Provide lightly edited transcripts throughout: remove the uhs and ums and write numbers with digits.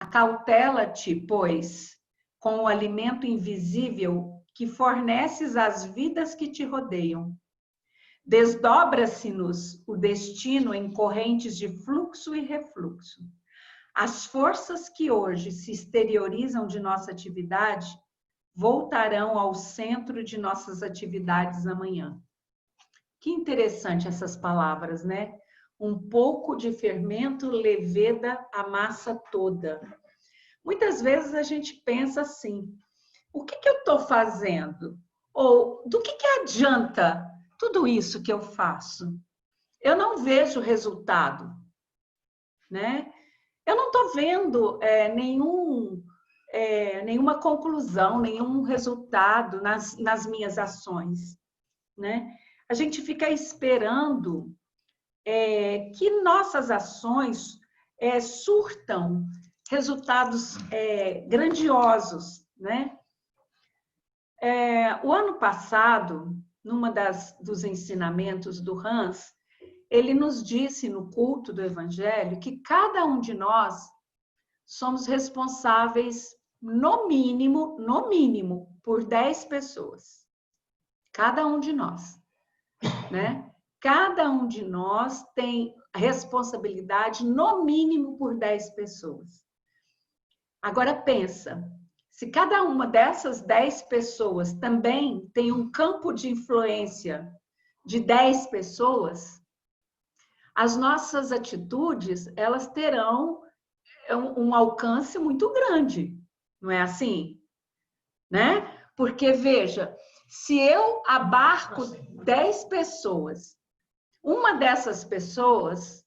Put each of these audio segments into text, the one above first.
Acautela-te, pois, com o alimento invisível que forneces às vidas que te rodeiam. Desdobra-se-nos o destino em correntes de fluxo e refluxo. As forças que hoje se exteriorizam de nossa atividade voltarão ao centro de nossas atividades amanhã. Que interessante essas palavras, né? Um pouco de fermento leveda a massa toda. Muitas vezes a gente pensa assim, o que eu estou fazendo? Ou do que adianta tudo isso que eu faço? Eu não vejo resultado, né? Eu não estou vendo nenhuma conclusão, nenhum resultado nas minhas ações, né? A gente fica esperando que nossas ações surtam resultados grandiosos, né? O ano passado, dos ensinamentos do Hans, ele nos disse no culto do Evangelho que cada um de nós somos responsáveis, no mínimo, por 10 pessoas. Cada um de nós, né? Cada um de nós tem responsabilidade, no mínimo, por 10 pessoas. Agora pensa, se cada uma dessas 10 pessoas também tem um campo de influência de 10 pessoas, as nossas atitudes, elas terão um alcance muito grande, não é assim? Né? Porque, veja, se eu abarco 10 pessoas, uma dessas pessoas,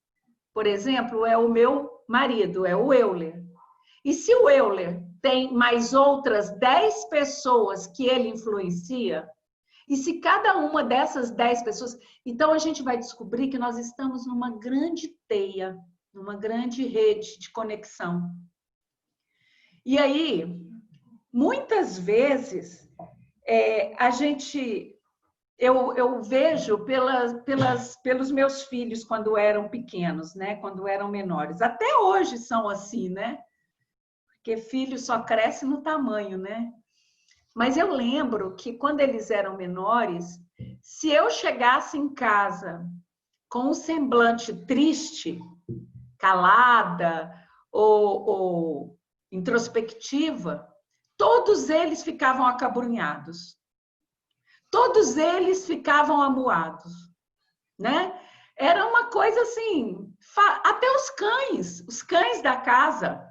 por exemplo, é o meu marido, é o Euler. E se o Euler tem mais outras 10 pessoas que ele influencia, e se cada uma dessas 10 pessoas... Então, a gente vai descobrir que nós estamos numa grande teia, numa grande rede de conexão. E aí, muitas vezes, eu vejo pelos meus filhos quando eram pequenos, né? Quando eram menores. Até hoje são assim, né? Porque filho só cresce no tamanho, né? Mas eu lembro que quando eles eram menores, se eu chegasse em casa com um semblante triste, calada ou introspectiva, todos eles ficavam acabrunhados. Todos eles ficavam amuados, né? Era uma coisa assim, até os cães da casa,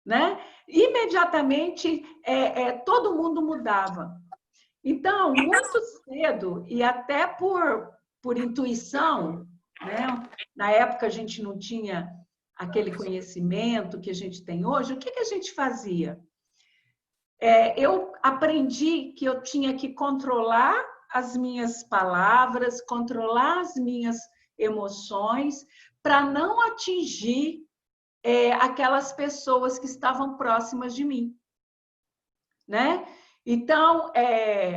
né? Imediatamente todo mundo mudava. Então, muito cedo, e até por intuição, né? Na época a gente não tinha aquele conhecimento que a gente tem hoje, o que a gente fazia? Eu aprendi que eu tinha que controlar as minhas palavras, controlar as minhas emoções, para não atingir aquelas pessoas que estavam próximas de mim, né? Então,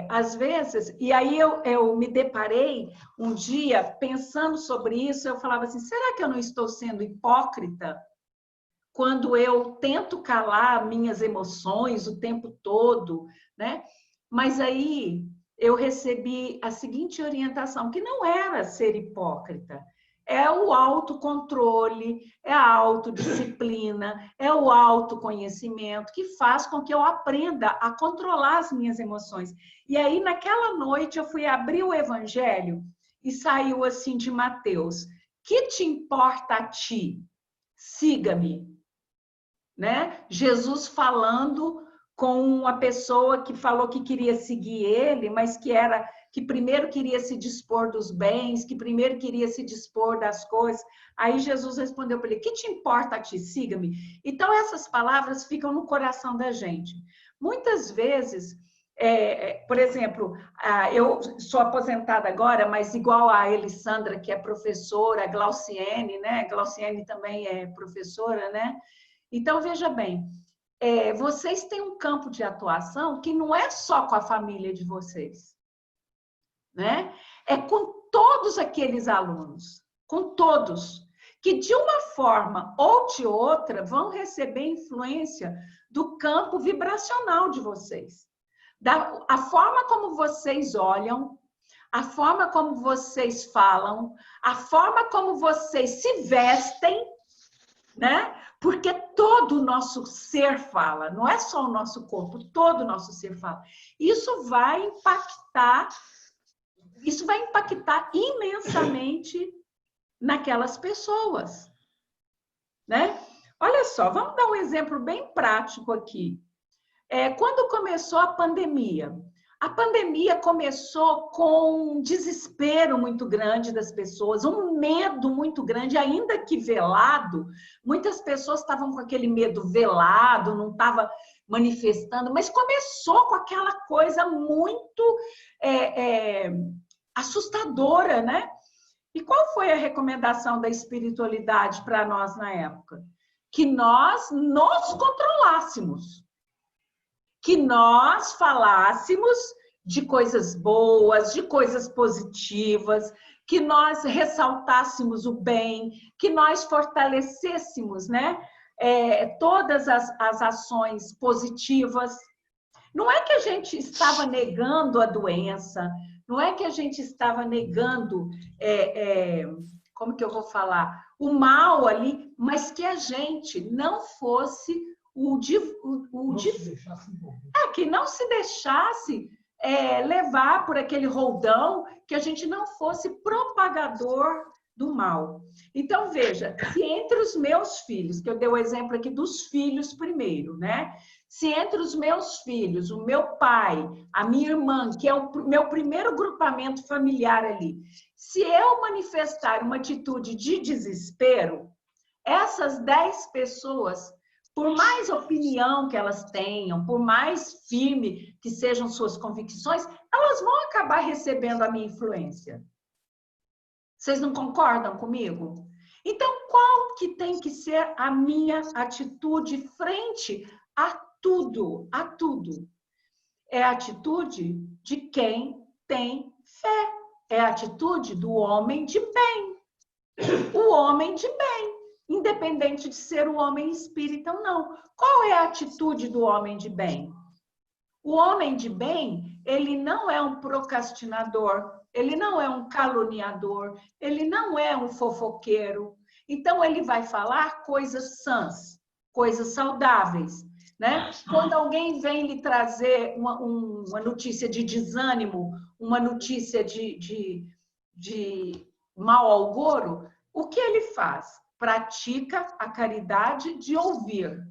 às vezes, e aí eu me deparei um dia pensando sobre isso, eu falava assim, será que eu não estou sendo hipócrita quando eu tento calar minhas emoções o tempo todo, né? Mas aí eu recebi a seguinte orientação, que não era ser hipócrita, é o autocontrole, é a autodisciplina, é o autoconhecimento que faz com que eu aprenda a controlar as minhas emoções. E aí, naquela noite, eu fui abrir o Evangelho e saiu assim de Mateus. Que te importa a ti? Siga-me. Né? Jesus falando com uma pessoa que falou que queria seguir ele, mas que primeiro queria se dispor dos bens, que primeiro queria se dispor das coisas. Aí Jesus respondeu para ele, que te importa a ti? Siga-me. Então, essas palavras ficam no coração da gente. Muitas vezes, por exemplo, eu sou aposentada agora, mas igual a Elisandra, que é professora, a Glauciene, né? A Glauciene também é professora, né? Então, veja bem, vocês têm um campo de atuação que não é só com a família de vocês, né? É com todos aqueles alunos, com todos. que de uma forma ou de outra vão receber influência do campo vibracional de vocês. A forma como vocês olham, a forma como vocês falam, a forma como vocês se vestem, né? Porque todo o nosso ser fala, não é só o nosso corpo, todo o nosso ser fala. Isso vai impactar imensamente naquelas pessoas, né? Olha só, vamos dar um exemplo bem prático aqui. Quando começou a pandemia começou com um desespero muito grande das pessoas, um medo muito grande, ainda que velado. Muitas pessoas estavam com aquele medo velado, não estavam manifestando, mas começou com aquela coisa muito assustadora, né? E qual foi a recomendação da espiritualidade para nós na época? Que nós nos controlássemos. Que nós falássemos de coisas boas, de coisas positivas, que nós ressaltássemos o bem, que nós fortalecêssemos, né, todas as ações positivas. Não é que a gente estava negando a doença, não é que a gente estava negando, como que eu vou falar, o mal ali, mas que a gente não fosse que não se deixasse levar por aquele roldão, que a gente não fosse propagador do mal. Então, veja, se entre os meus filhos, que eu dei o exemplo aqui dos filhos primeiro, né? Se entre os meus filhos, o meu pai, a minha irmã, que é o meu primeiro grupamento familiar ali, se eu manifestar uma atitude de desespero, essas 10 pessoas, por mais opinião que elas tenham, por mais firme que sejam suas convicções, elas vão acabar recebendo a minha influência. Vocês não concordam comigo? Então, qual que tem que ser a minha atitude frente a tudo? A tudo. É a atitude de quem tem fé. É a atitude do homem de bem. O homem de bem. Independente de ser um homem espírita ou não. Qual é a atitude do homem de bem? O homem de bem, ele não é um procrastinador, ele não é um caluniador, ele não é um fofoqueiro. Então, ele vai falar coisas sãs, coisas saudáveis, né? Quando alguém vem lhe trazer uma notícia de desânimo, uma notícia de mau agouro, o que ele faz? Pratica a caridade de ouvir,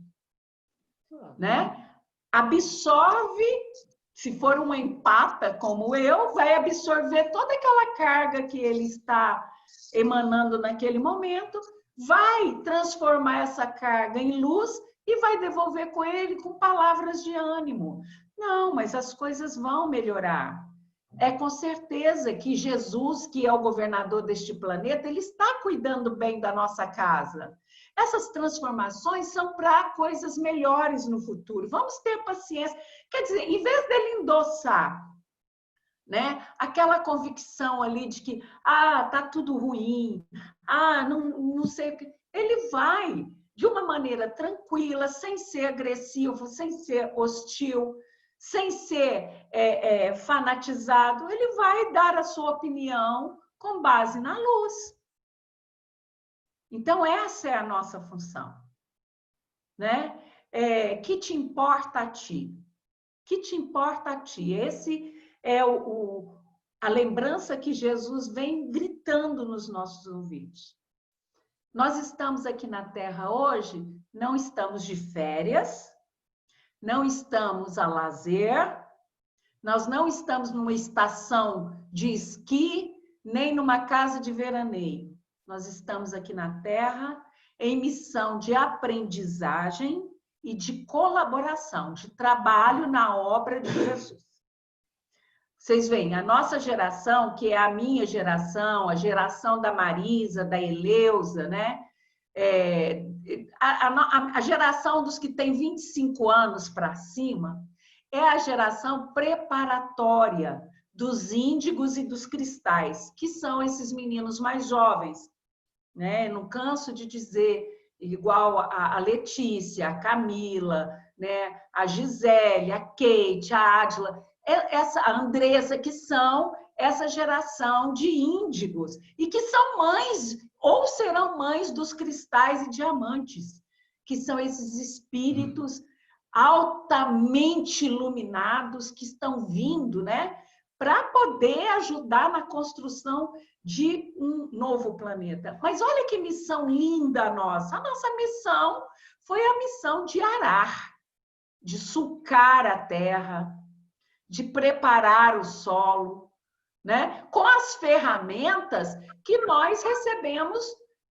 né? Absorve, se for uma empata como eu, vai absorver toda aquela carga que ele está emanando naquele momento, vai transformar essa carga em luz e vai devolver com ele com palavras de ânimo. Não, mas as coisas vão melhorar. É com certeza que Jesus, que é o governador deste planeta, ele está cuidando bem da nossa casa. Essas transformações são para coisas melhores no futuro. Vamos ter paciência. Quer dizer, em vez dele endossar, né, aquela convicção ali de que, tá tudo ruim, não sei o que, ele vai de uma maneira tranquila, sem ser agressivo, sem ser hostil, sem ser fanatizado, ele vai dar a sua opinião com base na luz. Então, essa é a nossa função, né? Que te importa a ti? Que te importa a ti? Esse é a lembrança que Jesus vem gritando nos nossos ouvidos. Nós estamos aqui na Terra hoje, não estamos de férias, não estamos a lazer, nós não estamos numa estação de esqui, nem numa casa de veraneio. Nós estamos aqui na Terra em missão de aprendizagem e de colaboração, de trabalho na obra de Jesus. Vocês veem, a nossa geração, que é a minha geração, a geração da Marisa, da Eleusa, né? A geração dos que têm 25 anos para cima é a geração preparatória dos índigos e dos cristais, que são esses meninos mais jovens. né? Não canso de dizer, igual a Letícia, a Camila, né? A Gisele, a Kate, a Adila, a Andressa, que são essa geração de índigos e que são mães ou serão mães dos cristais e diamantes, que são esses espíritos altamente iluminados que estão vindo, né, para poder ajudar na construção de um novo planeta. Mas olha que missão linda a nossa. A nossa missão foi a missão de arar, de sulcar a terra, de preparar o solo, né? Com as ferramentas que nós recebemos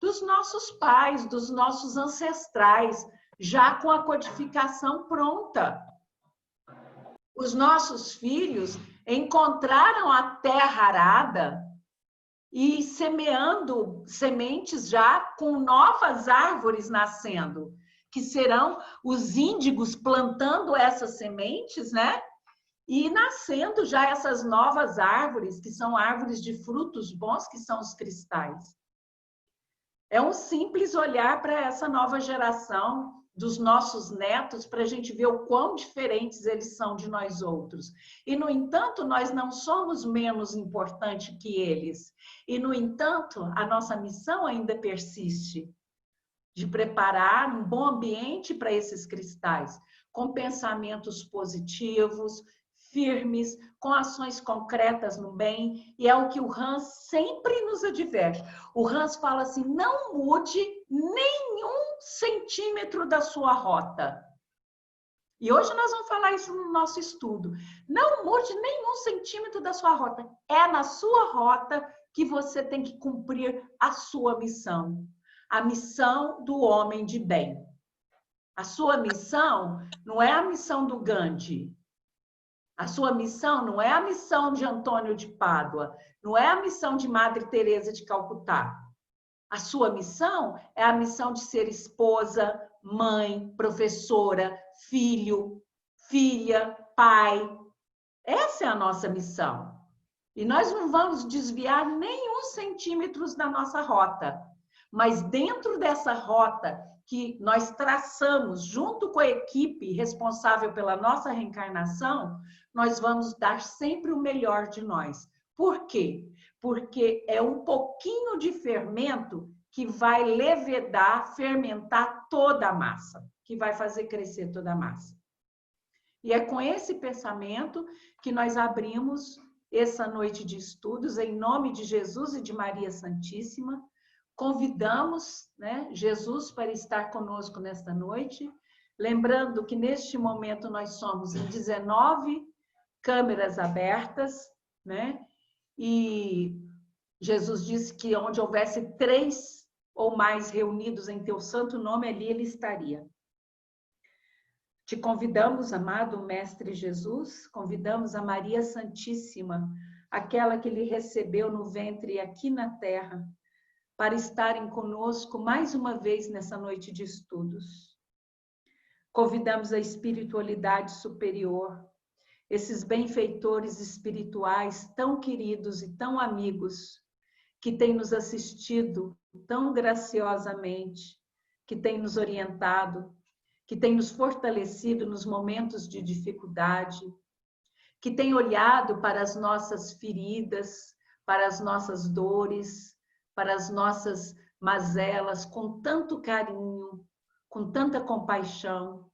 dos nossos pais, dos nossos ancestrais, já com a codificação pronta. Os nossos filhos encontraram a terra arada e semeando sementes já com novas árvores nascendo, que serão os índigos plantando essas sementes, né? E nascendo já essas novas árvores, que são árvores de frutos bons, que são os cristais. É um simples olhar para essa nova geração dos nossos netos, para a gente ver o quão diferentes eles são de nós outros. E, no entanto, nós não somos menos importantes que eles. E, no entanto, a nossa missão ainda persiste, de preparar um bom ambiente para esses cristais, com pensamentos positivos, firmes, com ações concretas no bem, e é o que o Hans sempre nos adverte. O Hans fala assim, não mude nenhum centímetro da sua rota. E hoje nós vamos falar isso no nosso estudo. Não mude nenhum centímetro da sua rota. É na sua rota que você tem que cumprir a sua missão. A missão do homem de bem. A sua missão não é a missão do Gandhi. A sua missão não é a missão de Antônio de Pádua, não é a missão de Madre Teresa de Calcutá. A sua missão é a missão de ser esposa, mãe, professora, filho, filha, pai. Essa é a nossa missão. E nós não vamos desviar nenhum centímetro da nossa rota. Mas dentro dessa rota que nós traçamos junto com a equipe responsável pela nossa reencarnação, nós vamos dar sempre o melhor de nós. Por quê? Porque é um pouquinho de fermento que vai levedar, fermentar toda a massa, que vai fazer crescer toda a massa. E é com esse pensamento que nós abrimos essa noite de estudos, em nome de Jesus e de Maria Santíssima. Convidamos, né, Jesus para estar conosco nesta noite, lembrando que neste momento nós somos em 19 câmeras abertas, né? E Jesus disse que onde houvesse 3 ou mais reunidos em teu santo nome, ali ele estaria. Te convidamos, amado Mestre Jesus, convidamos a Maria Santíssima, aquela que lhe recebeu no ventre aqui na terra, para estarem conosco mais uma vez nessa noite de estudos. Convidamos a espiritualidade superior, esses benfeitores espirituais tão queridos e tão amigos, que têm nos assistido tão graciosamente, que têm nos orientado, que têm nos fortalecido nos momentos de dificuldade, que têm olhado para as nossas feridas, para as nossas dores, para as nossas mazelas com tanto carinho, com tanta compaixão,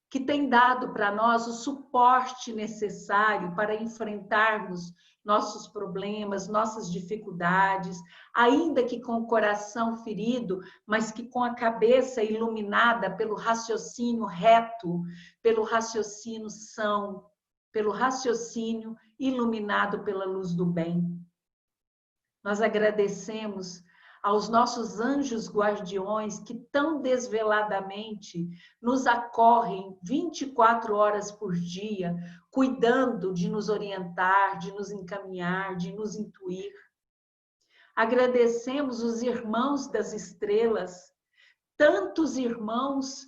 que tem dado para nós o suporte necessário para enfrentarmos nossos problemas, nossas dificuldades, ainda que com o coração ferido, mas que com a cabeça iluminada pelo raciocínio reto, pelo raciocínio são, pelo raciocínio iluminado pela luz do bem. Nós agradecemos aos nossos anjos guardiões que tão desveladamente nos acorrem 24 horas por dia, cuidando de nos orientar, de nos encaminhar, de nos intuir. Agradecemos os irmãos das estrelas, tantos irmãos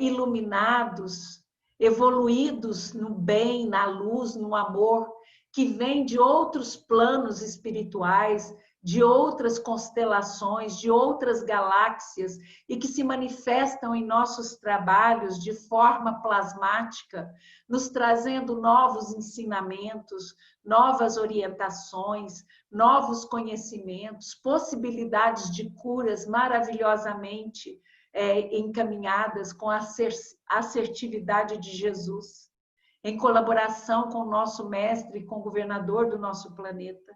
iluminados, evoluídos no bem, na luz, no amor, que vêm de outros planos espirituais, de outras constelações, de outras galáxias, e que se manifestam em nossos trabalhos de forma plasmática, nos trazendo novos ensinamentos, novas orientações, novos conhecimentos, possibilidades de curas maravilhosamente encaminhadas com a assertividade de Jesus, em colaboração com o nosso mestre e com o governador do nosso planeta.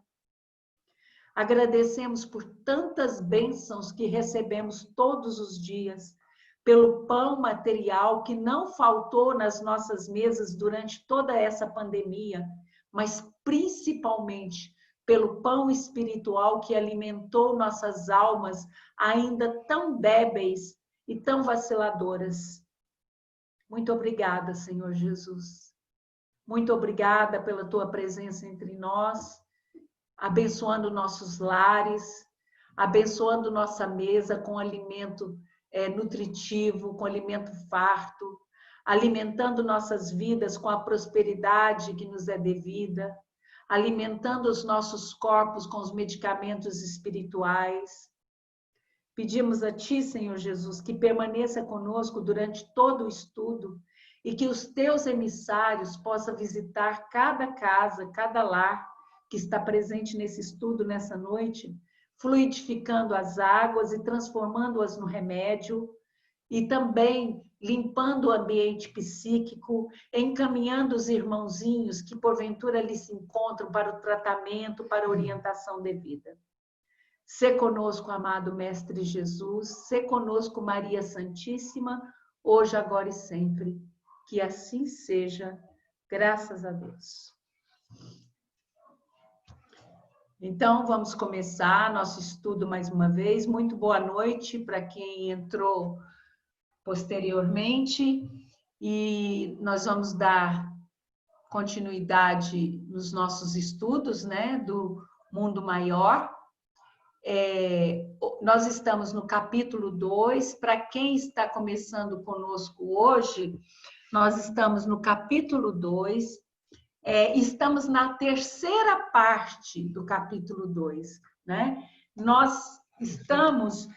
Agradecemos por tantas bênçãos que recebemos todos os dias, pelo pão material que não faltou nas nossas mesas durante toda essa pandemia, mas principalmente pelo pão espiritual que alimentou nossas almas ainda tão débeis e tão vaciladoras. Muito obrigada, Senhor Jesus. Muito obrigada pela tua presença entre nós, abençoando nossos lares, abençoando nossa mesa com alimento nutritivo, com alimento farto, alimentando nossas vidas com a prosperidade que nos é devida, alimentando os nossos corpos com os medicamentos espirituais. Pedimos a Ti, Senhor Jesus, que permaneça conosco durante todo o estudo e que os Teus emissários possam visitar cada casa, cada lar que está presente nesse estudo nessa noite, fluidificando as águas e transformando-as no remédio, e também limpando o ambiente psíquico, encaminhando os irmãozinhos que porventura ali se encontram para o tratamento, para a orientação devida. Sê conosco, amado Mestre Jesus, sê conosco, Maria Santíssima, hoje, agora e sempre. Que assim seja, graças a Deus. Então, vamos começar nosso estudo mais uma vez. Muito boa noite para quem entrou posteriormente. E nós vamos dar continuidade nos nossos estudos, né, do mundo maior. Nós estamos no capítulo 2. Para quem está começando conosco hoje, nós estamos no capítulo 2. Estamos na terceira parte do capítulo 2, né? Nós estamos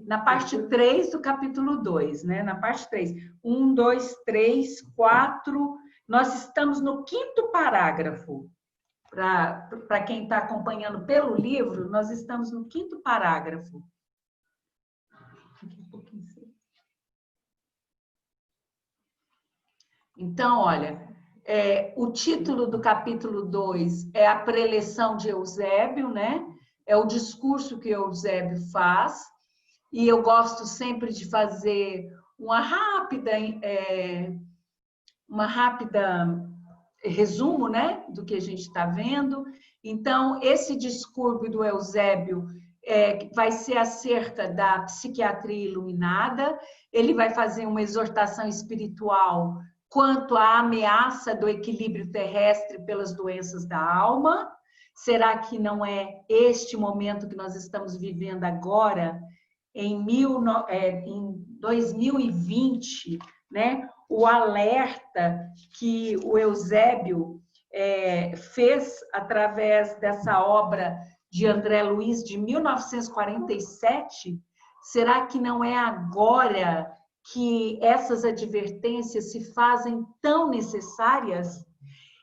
na parte 3 do capítulo 2, né? Na parte 3. 1, 2, 3, 4. Nós estamos no 5º parágrafo. Para quem está acompanhando pelo livro, nós estamos no 5º parágrafo. Então, olha, o título do capítulo 2 é a preleção de Eusébio, né? É o discurso que Eusébio faz, e eu gosto sempre de fazer uma rápida resumo, né, do que a gente está vendo. Então, esse discurso do Eusébio vai ser acerca da psiquiatria iluminada. Ele vai fazer uma exortação espiritual quanto à ameaça do equilíbrio terrestre pelas doenças da alma. Será que não é este momento que nós estamos vivendo agora, em 2020, né? O alerta que o Eusébio fez através dessa obra de André Luiz de 1947, será que não é agora que essas advertências se fazem tão necessárias?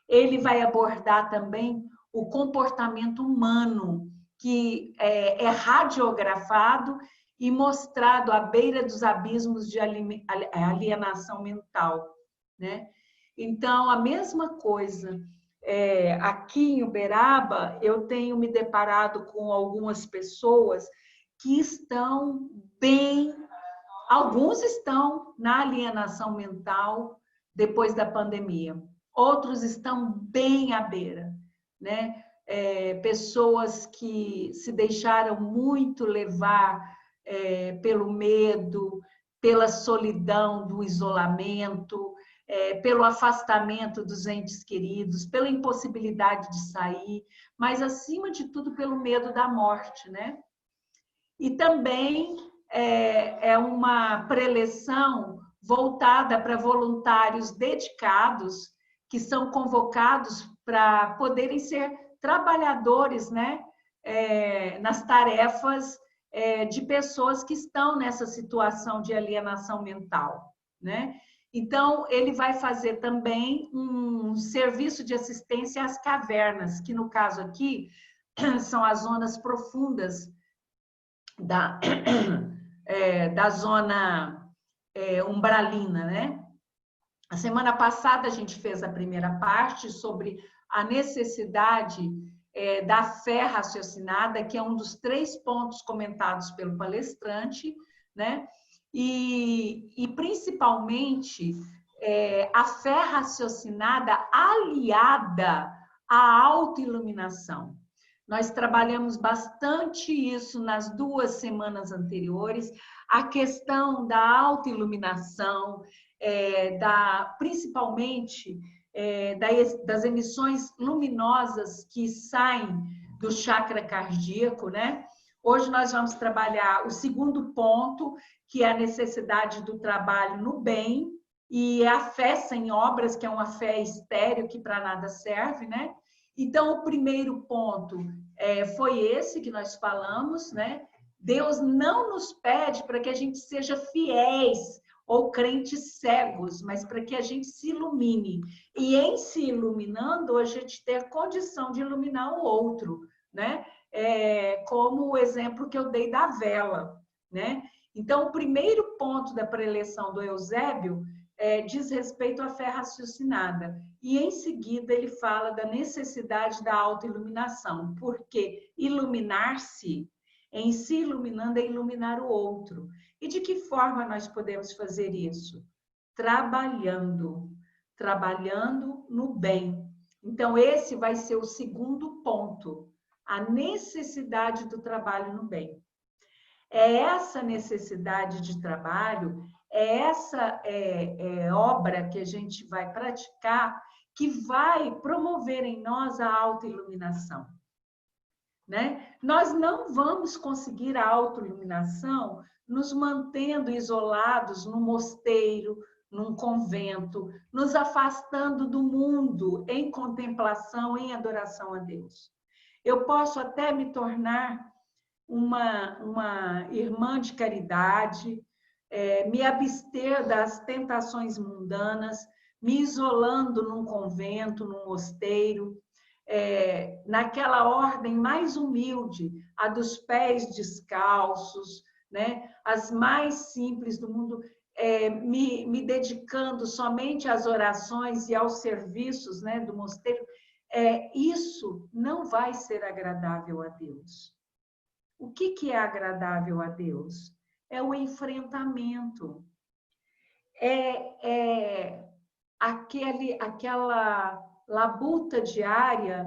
Ele vai abordar também o comportamento humano, que é radiografado e mostrado à beira dos abismos de alienação mental, né? Então, a mesma coisa. Aqui em Uberaba, eu tenho me deparado com algumas pessoas que estão bem. Alguns estão na alienação mental depois da pandemia. Outros estão bem à beira, né? Pessoas que se deixaram muito levar pelo medo, pela solidão do isolamento, pelo afastamento dos entes queridos, pela impossibilidade de sair, mas, acima de tudo, pelo medo da morte, né? E também é uma preleção voltada para voluntários dedicados que são convocados para poderem ser trabalhadores, né, nas tarefas de pessoas que estão nessa situação de alienação mental, né? Então, ele vai fazer também um serviço de assistência às cavernas, que no caso aqui são as zonas profundas da zona umbralina, né? A semana passada a gente fez a primeira parte sobre a necessidade da fé raciocinada, que é um dos 3 pontos comentados pelo palestrante, né? E principalmente a fé raciocinada aliada à autoiluminação. Nós trabalhamos bastante isso nas 2 semanas anteriores, a questão da autoiluminação, principalmente das emissões luminosas que saem do chakra cardíaco, né? Hoje nós vamos trabalhar o 2º ponto, que é a necessidade do trabalho no bem, e a fé sem obras, que é uma fé estéril que para nada serve, né? Então, o primeiro ponto foi esse que nós falamos, né? Deus não nos pede para que a gente seja fiéis ou crentes cegos, mas para que a gente se ilumine. E em se iluminando, a gente ter condição de iluminar o outro, né? Como o exemplo que eu dei da vela, né? Então, o primeiro ponto da preleção do Eusébio diz respeito à fé raciocinada. E, em seguida, ele fala da necessidade da autoiluminação, porque iluminar-se, em se iluminando, é iluminar o outro. E de que forma nós podemos fazer isso? Trabalhando no bem. Então, esse vai ser o 2º ponto, a necessidade do trabalho no bem. É essa necessidade de trabalho, é essa obra que a gente vai praticar que vai promover em nós a autoiluminação, né? Nós não vamos conseguir a autoiluminação nos mantendo isolados num mosteiro, num convento, nos afastando do mundo em contemplação, em adoração a Deus. Eu posso até me tornar uma irmã de caridade, me abster das tentações mundanas, me isolando num convento, num mosteiro, naquela ordem mais humilde, a dos pés descalços, né? As mais simples do mundo, me dedicando somente às orações e aos serviços, né, do mosteiro. Isso não vai ser agradável a Deus. O que é agradável a Deus? É o enfrentamento. Aquela labuta diária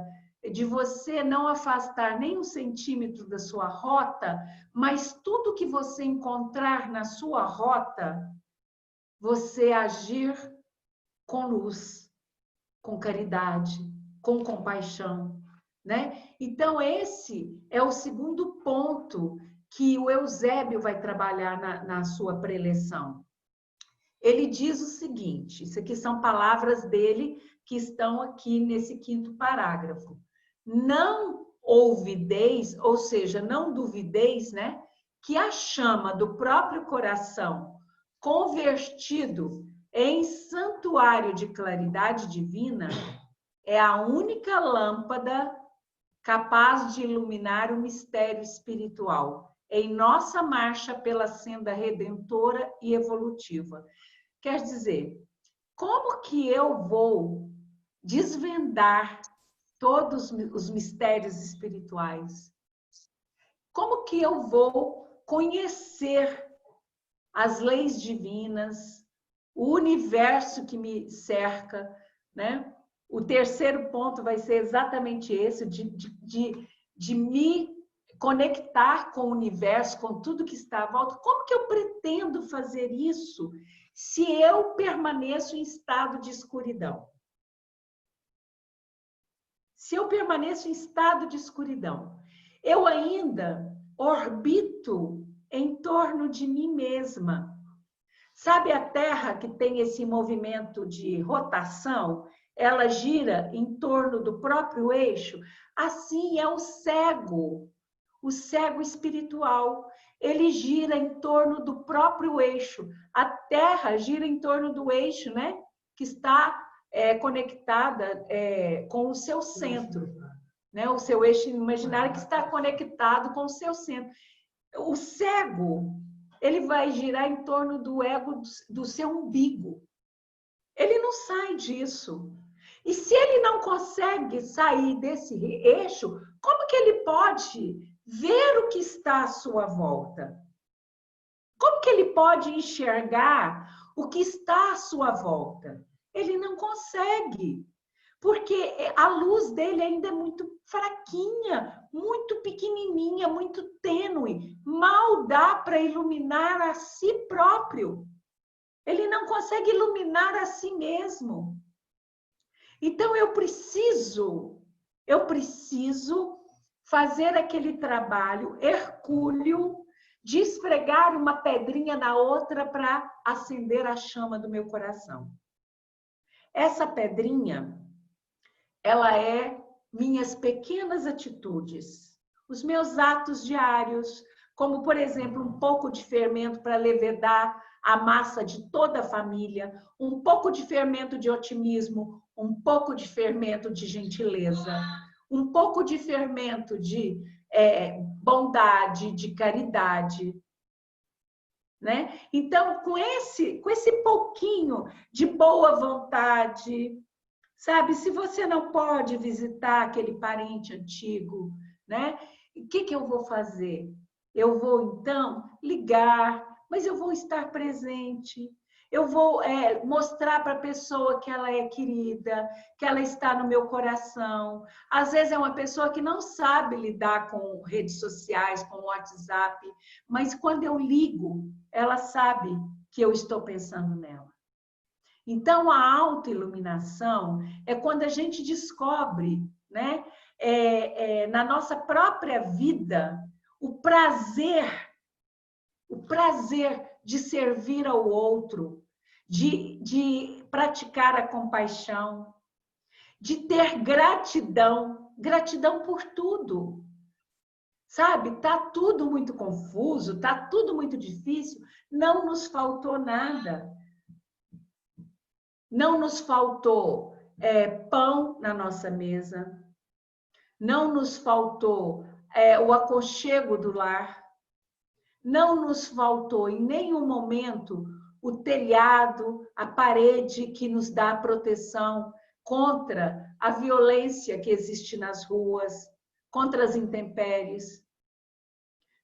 de você não afastar nem 1 centímetro da sua rota, mas tudo que você encontrar na sua rota, você agir com luz, com caridade, com compaixão, né? Então, esse é o 2º ponto que o Eusébio vai trabalhar na sua preleção. Ele diz o seguinte, isso aqui são palavras dele que estão aqui nesse 5º parágrafo. Não ouvideis, ou seja, não duvideis, né, que a chama do próprio coração, convertido em santuário de claridade divina, é a única lâmpada capaz de iluminar o mistério espiritual em nossa marcha pela senda redentora e evolutiva. Quer dizer, como que eu vou desvendar todos os mistérios espirituais? Como que eu vou conhecer as leis divinas, o universo que me cerca, né? O 3º ponto vai ser exatamente esse, de me conectar com o universo, com tudo que está à volta. Como que eu pretendo fazer isso se eu permaneço em estado de escuridão? Se eu permaneço em estado de escuridão, eu ainda orbito em torno de mim mesma. Sabe a Terra que tem esse movimento de rotação? ela gira em torno do próprio eixo, assim é o cego espiritual. Ele gira em torno do próprio eixo. A Terra gira em torno do eixo, né? Que está conectada com o seu centro, né? O seu eixo imaginário que está conectado com o seu centro. O cego, ele vai girar em torno do ego do seu umbigo. Ele não sai disso. E se ele não consegue sair desse eixo, como que ele pode ver o que está à sua volta? Como que ele pode enxergar o que está à sua volta? Ele não consegue, porque a luz dele ainda é muito fraquinha, muito pequenininha, muito tênue, mal dá para iluminar a si próprio. Ele não consegue iluminar a si mesmo. Então eu preciso fazer aquele trabalho hercúleo de esfregar uma pedrinha na outra para acender a chama do meu coração. Essa pedrinha, ela é minhas pequenas atitudes, os meus atos diários, como, por exemplo, um pouco de fermento para levedar a massa de toda a família, um pouco de fermento de otimismo, um pouco de fermento de gentileza, um pouco de fermento de bondade, de caridade, né? Então, com esse pouquinho de boa vontade, sabe? Se você não pode visitar aquele parente antigo, né? O que eu vou fazer? Eu vou, então, ligar, mas eu vou estar presente. Eu vou mostrar para a pessoa que ela é querida, que ela está no meu coração. Às vezes é uma pessoa que não sabe lidar com redes sociais, com o WhatsApp, mas quando eu ligo, ela sabe que eu estou pensando nela. Então, a autoiluminação é quando a gente descobre, né, na nossa própria vida, o prazer de servir ao outro, de praticar a compaixão, de ter gratidão por tudo. Sabe? Tá tudo muito confuso, tá tudo muito difícil, não nos faltou nada. Não nos faltou pão na nossa mesa, não nos faltou o aconchego do lar, não nos faltou em nenhum momento o telhado, a parede que nos dá proteção contra a violência que existe nas ruas, contra as intempéries.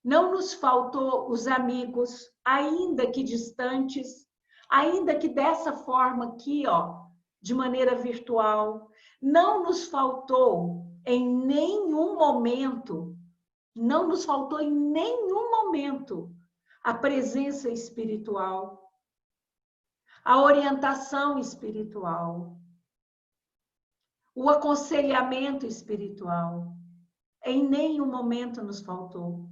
Não nos faltou os amigos, ainda que distantes, ainda que dessa forma aqui, ó, de maneira virtual. Não nos faltou em nenhum momento, a presença espiritual, a orientação espiritual, o aconselhamento espiritual. Em nenhum momento nos faltou.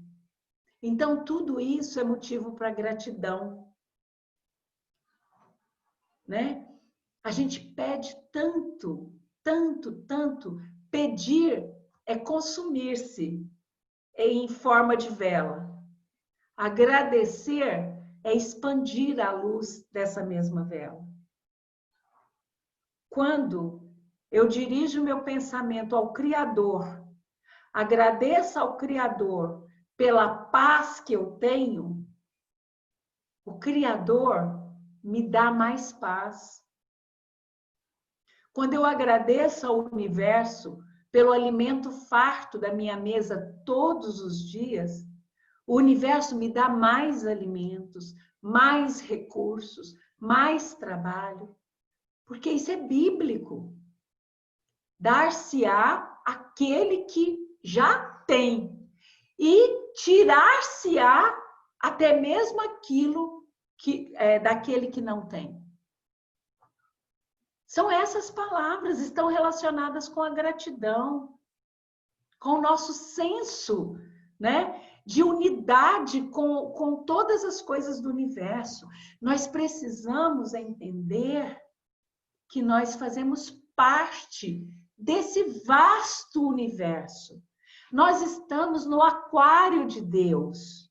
Então, tudo isso é motivo para gratidão, né? A gente pede tanto, tanto, tanto. Pedir é consumir-se em forma de vela. Agradecer é expandir a luz dessa mesma vela. Quando eu dirijo meu pensamento ao Criador, agradeço ao Criador pela paz que eu tenho, o Criador me dá mais paz. Quando eu agradeço ao universo pelo alimento farto da minha mesa todos os dias, o universo me dá mais alimentos, mais recursos, mais trabalho. Porque isso é bíblico. Dar-se-á aquele que já tem. E tirar-se-á até mesmo aquilo daquele que não tem. São essas palavras, estão relacionadas com a gratidão, com o nosso senso, né, de unidade com todas as coisas do universo. Nós precisamos entender que nós fazemos parte desse vasto universo. Nós estamos no aquário de Deus.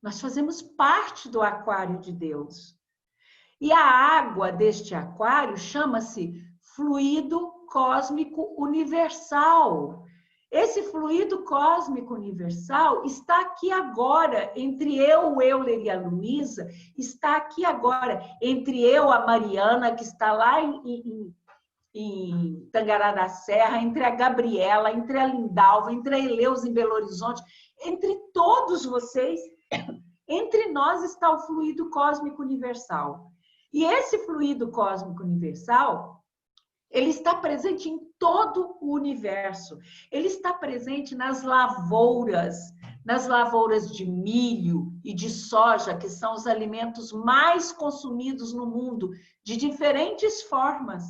Nós fazemos parte do aquário de Deus. E a água deste aquário chama-se fluido cósmico universal. Esse fluido cósmico universal está aqui agora, entre eu, o Euler e a Luísa, está aqui agora, entre eu, a Mariana, que está lá em Tangará da Serra, entre a Gabriela, entre a Lindalva, entre a Eleusa em Belo Horizonte, entre todos vocês, entre nós está o fluido cósmico universal. E esse fluido cósmico universal, ele está presente em todo o universo. Ele está presente nas lavouras de milho e de soja, que são os alimentos mais consumidos no mundo, de diferentes formas.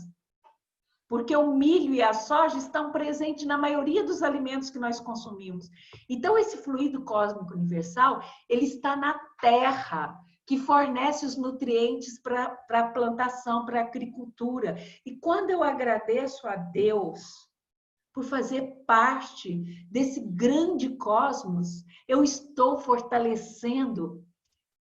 Porque o milho e a soja estão presentes na maioria dos alimentos que nós consumimos. Então, esse fluido cósmico universal, ele está na terra, que fornece os nutrientes para a plantação, para a agricultura. E quando eu agradeço a Deus por fazer parte desse grande cosmos, eu estou fortalecendo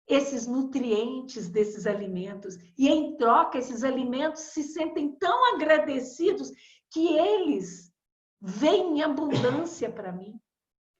esses nutrientes desses alimentos. E, em troca, esses alimentos se sentem tão agradecidos que eles vêm em abundância para mim.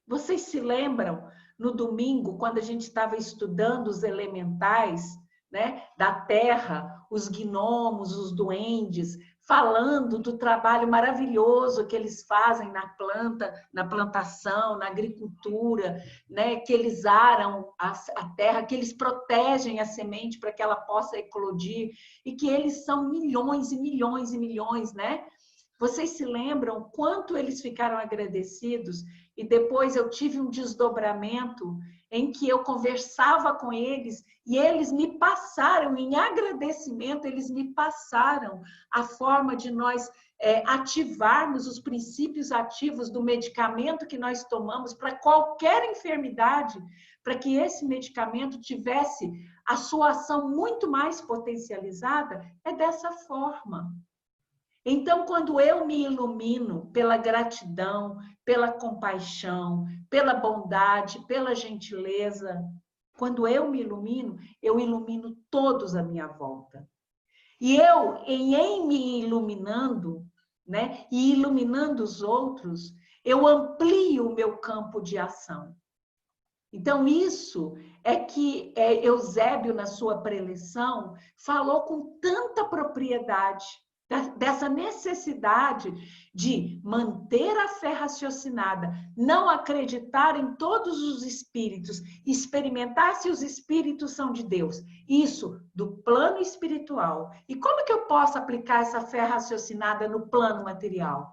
Vocês se lembram, no domingo, quando a gente estava estudando os elementais, né, da terra, os gnomos, os duendes, falando do trabalho maravilhoso que eles fazem na planta, na plantação, na agricultura, né, que eles aram a terra, que eles protegem a semente para que ela possa eclodir, e que eles são milhões e milhões e milhões, né? Vocês se lembram quanto eles ficaram agradecidos? E depois eu tive um desdobramento em que eu conversava com eles e eles me passaram, em agradecimento, eles me passaram a forma de nós ativarmos os princípios ativos do medicamento que nós tomamos para qualquer enfermidade, para que esse medicamento tivesse a sua ação muito mais potencializada. É dessa forma. Então, quando eu me ilumino pela gratidão, pela compaixão, pela bondade, pela gentileza, quando eu me ilumino todos à minha volta. E eu, em me iluminando, né, e iluminando os outros, eu amplio o meu campo de ação. Então, isso é que Eusébio, na sua preleção, falou com tanta propriedade, dessa necessidade de manter a fé raciocinada, não acreditar em todos os espíritos, experimentar se os espíritos são de Deus. Isso do plano espiritual. E como que eu posso aplicar essa fé raciocinada no plano material?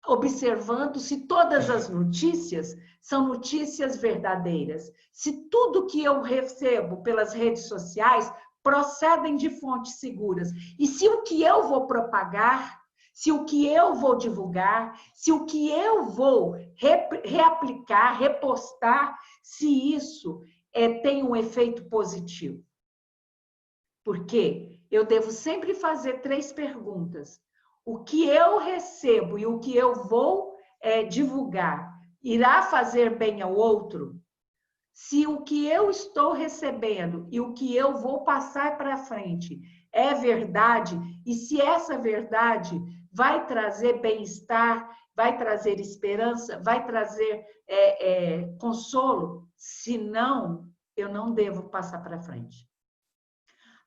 Observando se todas as notícias são notícias verdadeiras, se tudo que eu recebo pelas redes sociais procedem de fontes seguras, e se o que eu vou propagar, se o que eu vou divulgar, se o que eu vou reaplicar, repostar, se isso tem um efeito positivo. Porque eu devo sempre fazer 3 perguntas. O que eu recebo e o que eu vou divulgar irá fazer bem ao outro? Se o que eu estou recebendo e o que eu vou passar para frente é verdade, e se essa verdade vai trazer bem-estar, vai trazer esperança, vai trazer consolo, se não, eu não devo passar para frente.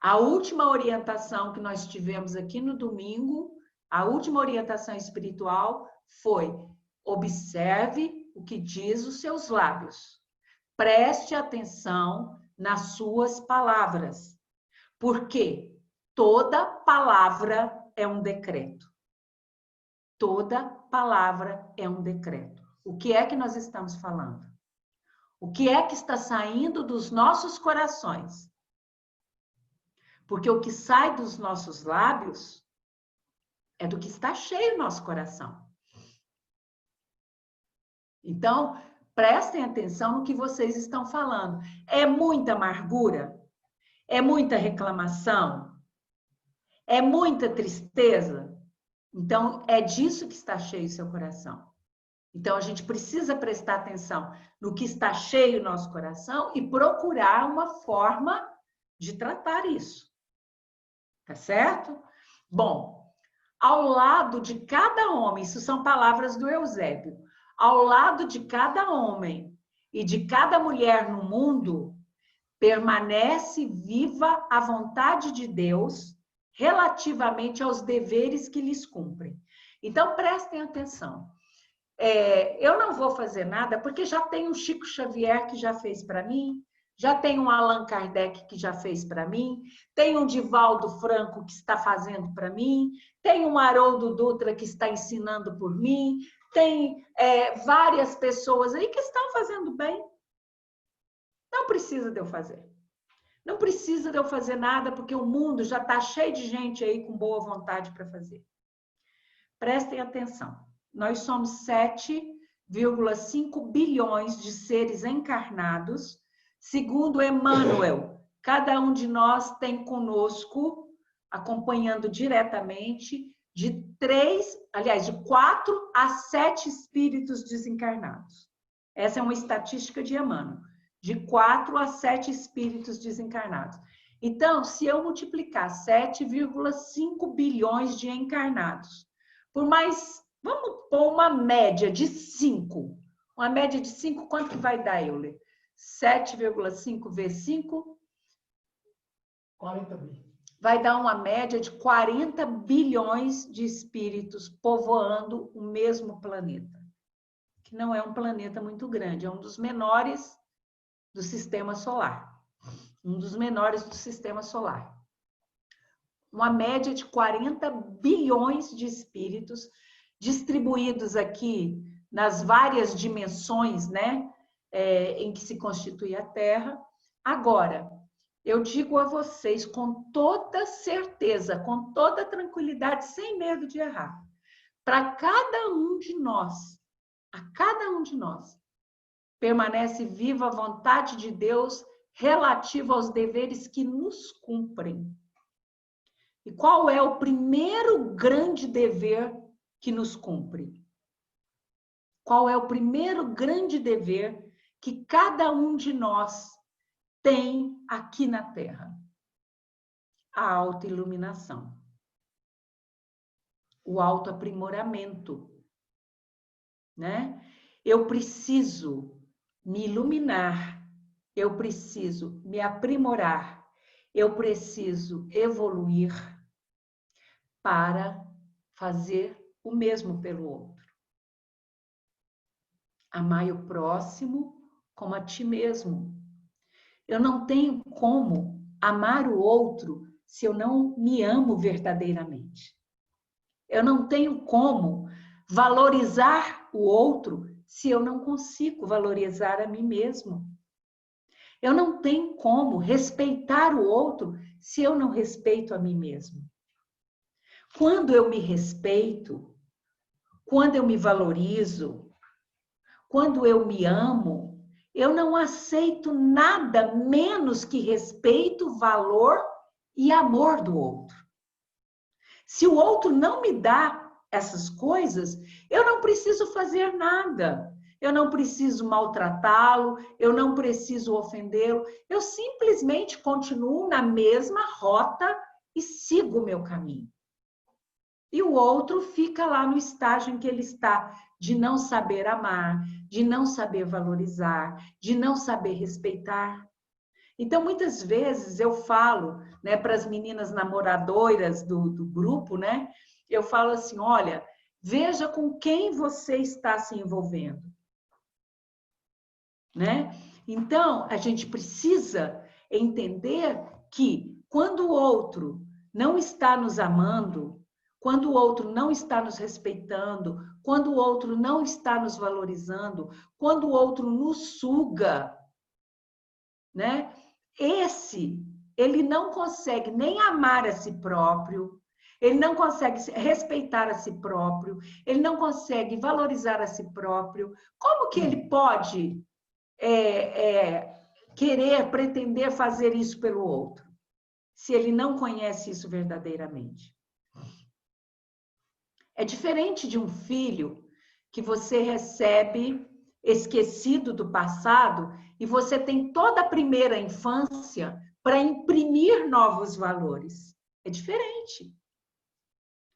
A última orientação que nós tivemos aqui no domingo, a última orientação espiritual foi: observe o que diz os seus lábios. Preste atenção nas suas palavras, porque toda palavra é um decreto. Toda palavra é um decreto. O que é que nós estamos falando? O que é que está saindo dos nossos corações? Porque o que sai dos nossos lábios é do que está cheio o nosso coração. Então, prestem atenção no que vocês estão falando. É muita amargura? É muita reclamação? É muita tristeza? Então, é disso que está cheio o seu coração. Então, a gente precisa prestar atenção no que está cheio o nosso coração e procurar uma forma de tratar isso. Tá certo? Bom, ao lado de cada homem, isso são palavras do Eusébio, ao lado de cada homem e de cada mulher no mundo, permanece viva a vontade de Deus relativamente aos deveres que lhes cumprem. Então, prestem atenção. Eu não vou fazer nada, porque já tem um Chico Xavier que já fez para mim, já tem um Allan Kardec que já fez para mim, tem um Divaldo Franco que está fazendo para mim, tem um Haroldo Dutra que está ensinando por mim, tem várias pessoas aí que estão fazendo bem. Não precisa de eu fazer. Não precisa de eu fazer nada, porque o mundo já está cheio de gente aí com boa vontade para fazer. Prestem atenção. Nós somos 7,5 bilhões de seres encarnados. Segundo Emmanuel, cada um de nós tem conosco, acompanhando diretamente, de 4 a 7 espíritos desencarnados. Essa é uma estatística de Emmanuel. De 4 a 7 espíritos desencarnados. Então, se eu multiplicar 7,5 bilhões de encarnados por mais, vamos pôr uma média de 5. Uma média de 5, quanto que vai dar, Euler? 7,5 vezes 5? 40 bilhões. Vai dar uma média de 40 bilhões de espíritos povoando o mesmo planeta. Que não é um planeta muito grande, é um dos menores do sistema solar. Um dos menores do sistema solar. Uma média de 40 bilhões de espíritos distribuídos aqui nas várias dimensões, né, em que se constitui a Terra. Agora, eu digo a vocês com toda certeza, com toda tranquilidade, sem medo de errar, para cada um de nós, a cada um de nós, permanece viva a vontade de Deus relativa aos deveres que nos cumprem. E qual é o primeiro grande dever que nos cumpre? Qual é o primeiro grande dever que cada um de nós tem aqui na Terra? A autoiluminação. O autoaprimoramento, né? Eu preciso me iluminar, eu preciso me aprimorar, eu preciso evoluir para fazer o mesmo pelo outro. Amai o próximo como a ti mesmo. Eu não tenho como amar o outro se eu não me amo verdadeiramente. Eu não tenho como valorizar o outro se eu não consigo valorizar a mim mesmo. Eu não tenho como respeitar o outro se eu não respeito a mim mesmo. Quando eu me respeito, quando eu me valorizo, quando eu me amo, eu não aceito nada menos que respeito, valor e amor do outro. Se o outro não me dá essas coisas, eu não preciso fazer nada. Eu não preciso maltratá-lo, eu não preciso ofendê-lo. Eu simplesmente continuo na mesma rota e sigo o meu caminho. E o outro fica lá no estágio em que ele está, de não saber amar, de não saber valorizar, de não saber respeitar. Então, muitas vezes eu falo, né, para as meninas namoradoras do grupo, né, eu falo assim, olha, veja com quem você está se envolvendo. Né? Então, a gente precisa entender que quando o outro não está nos amando, quando o outro não está nos respeitando, quando o outro não está nos valorizando, quando o outro nos suga, né? Ele não consegue nem amar a si próprio, ele não consegue respeitar a si próprio, ele não consegue valorizar a si próprio. Como que ele pode querer, pretender fazer isso pelo outro, se ele não conhece isso verdadeiramente? É diferente de um filho que você recebe esquecido do passado e você tem toda a primeira infância para imprimir novos valores. É diferente.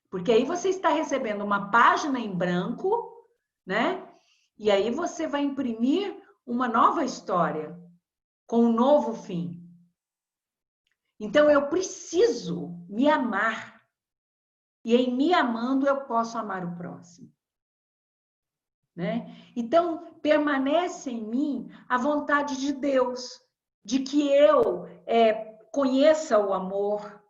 Porque aí você está recebendo uma página em branco, né? E aí você vai imprimir uma nova história com um novo fim. Então eu preciso me amar. E em me amando eu posso amar o próximo. Né? Então, permanece em mim a vontade de Deus, de que eu conheça o amor,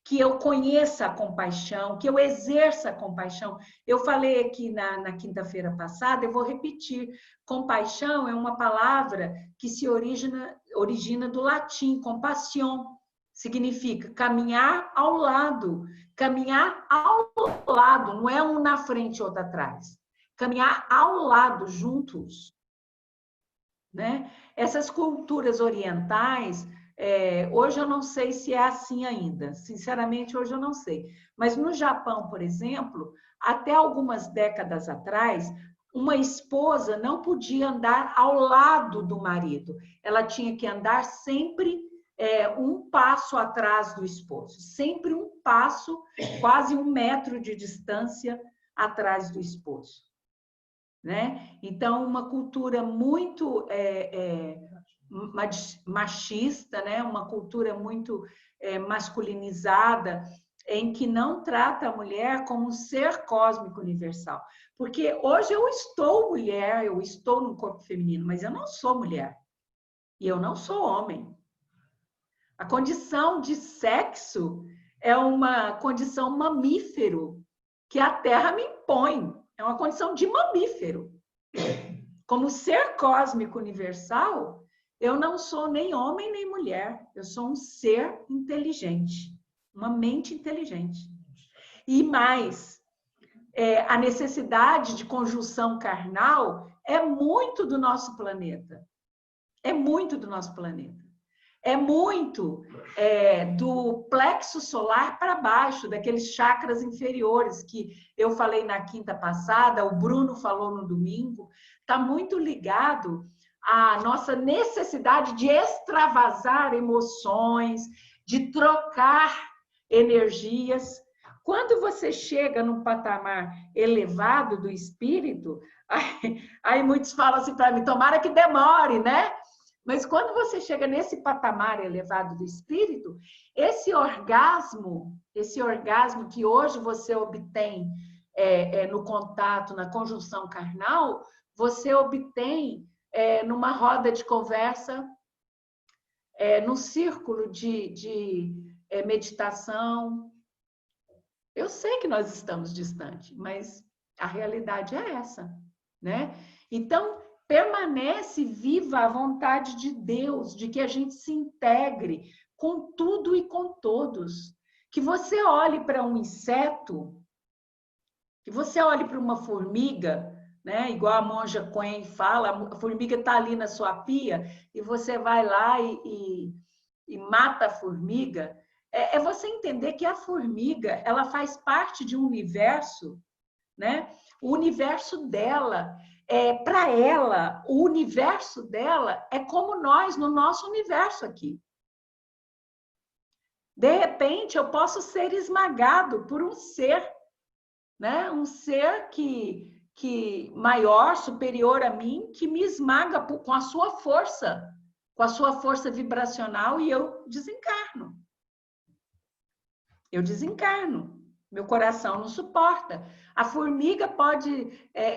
que eu conheça a compaixão, que eu exerça a compaixão. Eu falei aqui na quinta-feira passada, eu vou repetir. Compaixão é uma palavra que se origina do latim, compassion. Significa caminhar ao lado. Caminhar ao lado, não é um na frente e outro atrás. Caminhar ao lado, juntos. Né? Essas culturas orientais, hoje eu não sei se é assim ainda. Sinceramente, hoje eu não sei. Mas no Japão, por exemplo, até algumas décadas atrás, uma esposa não podia andar ao lado do marido. Ela tinha que andar sempre um passo atrás do esposo. Sempre um passo, quase 1 metro de distância atrás do esposo. Né? Então, uma cultura muito machista, né? Uma cultura muito masculinizada, em que não trata a mulher como um ser cósmico universal. Porque hoje eu estou mulher, eu estou no corpo feminino, mas eu não sou mulher. E eu não sou homem. A condição de sexo é uma condição mamífero que a Terra me impõe. É uma condição de mamífero. Como ser cósmico universal, eu não sou nem homem nem mulher. Eu sou um ser inteligente, uma mente inteligente. E mais, a necessidade de conjunção carnal é muito do nosso planeta. É muito do nosso planeta. É muito do plexo solar para baixo, daqueles chakras inferiores que eu falei na quinta passada, o Bruno falou no domingo, está muito ligado à nossa necessidade de extravasar emoções, de trocar energias. Quando você chega num patamar elevado do espírito, aí muitos falam assim para mim, tomara que demore, né? Mas quando você chega nesse patamar elevado do espírito, esse orgasmo que hoje você obtém no contato, na conjunção carnal, você obtém numa roda de conversa, num círculo de meditação. Eu sei que nós estamos distantes, mas a realidade é essa, né? Então, permanece viva a vontade de Deus, de que a gente se integre com tudo e com todos. Que você olhe para um inseto, que você olhe para uma formiga, né? Igual a monja Quen fala, a formiga está ali na sua pia e você vai lá e mata a formiga. É você entender que a formiga, ela faz parte de um universo, né? O universo dela, para ela, o universo dela é como nós, no nosso universo aqui. De repente, eu posso ser esmagado por um ser, né? Um ser que maior, superior a mim, que me esmaga com a sua força vibracional e eu desencarno. Eu desencarno. Meu coração não suporta. A formiga pode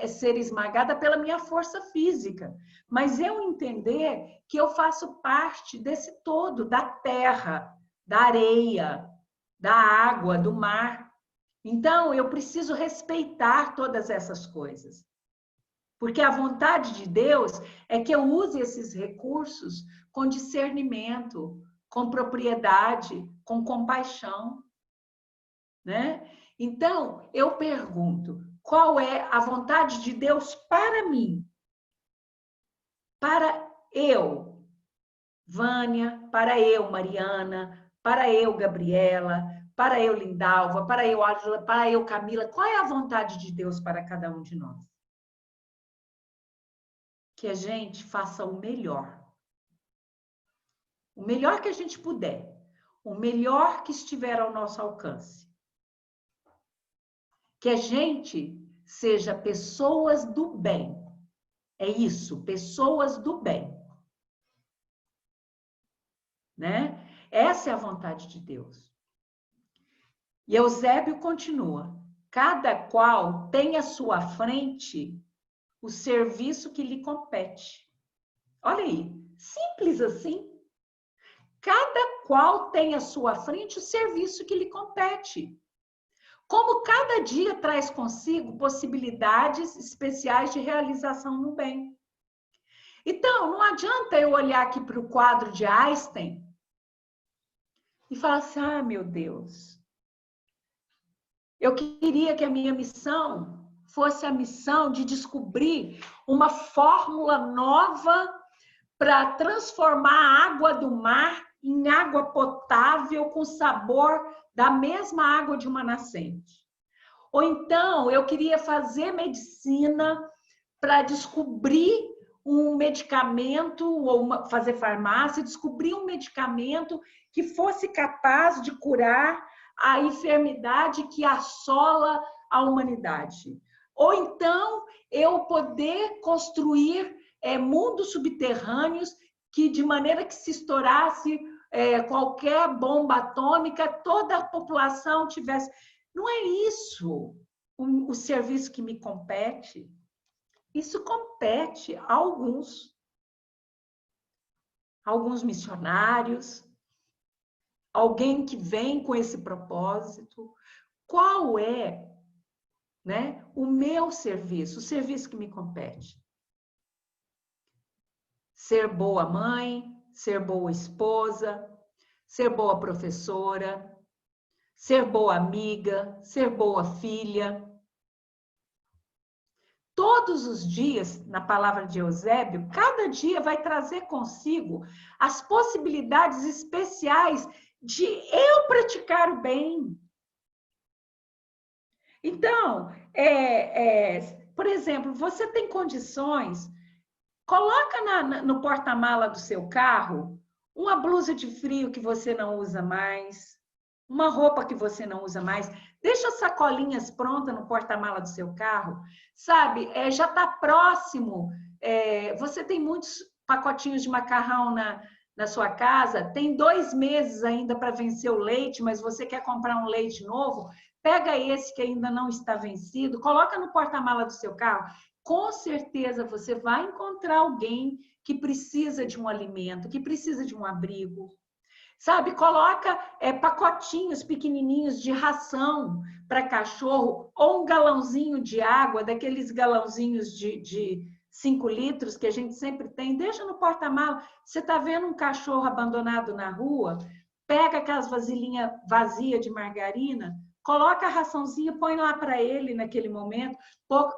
ser esmagada pela minha força física, mas eu entender que eu faço parte desse todo, da terra, da areia, da água, do mar. Então, eu preciso respeitar todas essas coisas. Porque a vontade de Deus é que eu use esses recursos com discernimento, com propriedade, com compaixão. Né? Então, eu pergunto, qual é a vontade de Deus para mim? Para eu, Vânia, para eu, Mariana, para eu, Gabriela, para eu, Lindalva, para eu, Ângela, para eu, Camila, qual é a vontade de Deus para cada um de nós? Que a gente faça o melhor que a gente puder, o melhor que estiver ao nosso alcance. Que a gente seja pessoas do bem. É isso, pessoas do bem. Né? Essa é a vontade de Deus. E Eusébio continua: cada qual tem à sua frente o serviço que lhe compete. Olha aí, simples assim. Cada qual tem à sua frente o serviço que lhe compete. Como cada dia traz consigo possibilidades especiais de realização no bem. Então, não adianta eu olhar aqui para o quadro de Einstein e falar assim, ah, meu Deus, eu queria que a minha missão fosse a missão de descobrir uma fórmula nova para transformar a água do mar em água potável com sabor da mesma água de uma nascente. Ou então, eu queria fazer medicina para descobrir um medicamento, ou fazer farmácia, descobrir um medicamento que fosse capaz de curar a enfermidade que assola a humanidade. Ou então, eu poder construir mundos subterrâneos que, de maneira que se estourasse qualquer bomba atômica, toda a população tivesse... Não é isso o serviço que me compete. Isso compete a alguns missionários, alguém que vem com esse propósito. Qual é, né, o meu serviço, o serviço que me compete? Ser boa mãe, ser boa esposa, ser boa professora, ser boa amiga, ser boa filha. Todos os dias, na palavra de Eusébio, cada dia vai trazer consigo as possibilidades especiais de eu praticar o bem. Então, por exemplo, você tem condições, coloca no porta-mala do seu carro uma blusa de frio que você não usa mais, uma roupa que você não usa mais, deixa as sacolinhas prontas no porta-mala do seu carro, sabe? Já está próximo, você tem muitos pacotinhos de macarrão na sua casa, tem 2 meses ainda para vencer o leite, mas você quer comprar um leite novo, pega esse que ainda não está vencido, coloca no porta-mala do seu carro, com certeza você vai encontrar alguém que precisa de um alimento, que precisa de um abrigo. Sabe, coloca pacotinhos pequenininhos de ração para cachorro ou um galãozinho de água, daqueles galãozinhos de 5 litros que a gente sempre tem, deixa no porta-mala. Você está vendo um cachorro abandonado na rua, pega aquelas vasilhinhas vazias de margarina, coloca a raçãozinha, põe lá para ele naquele momento,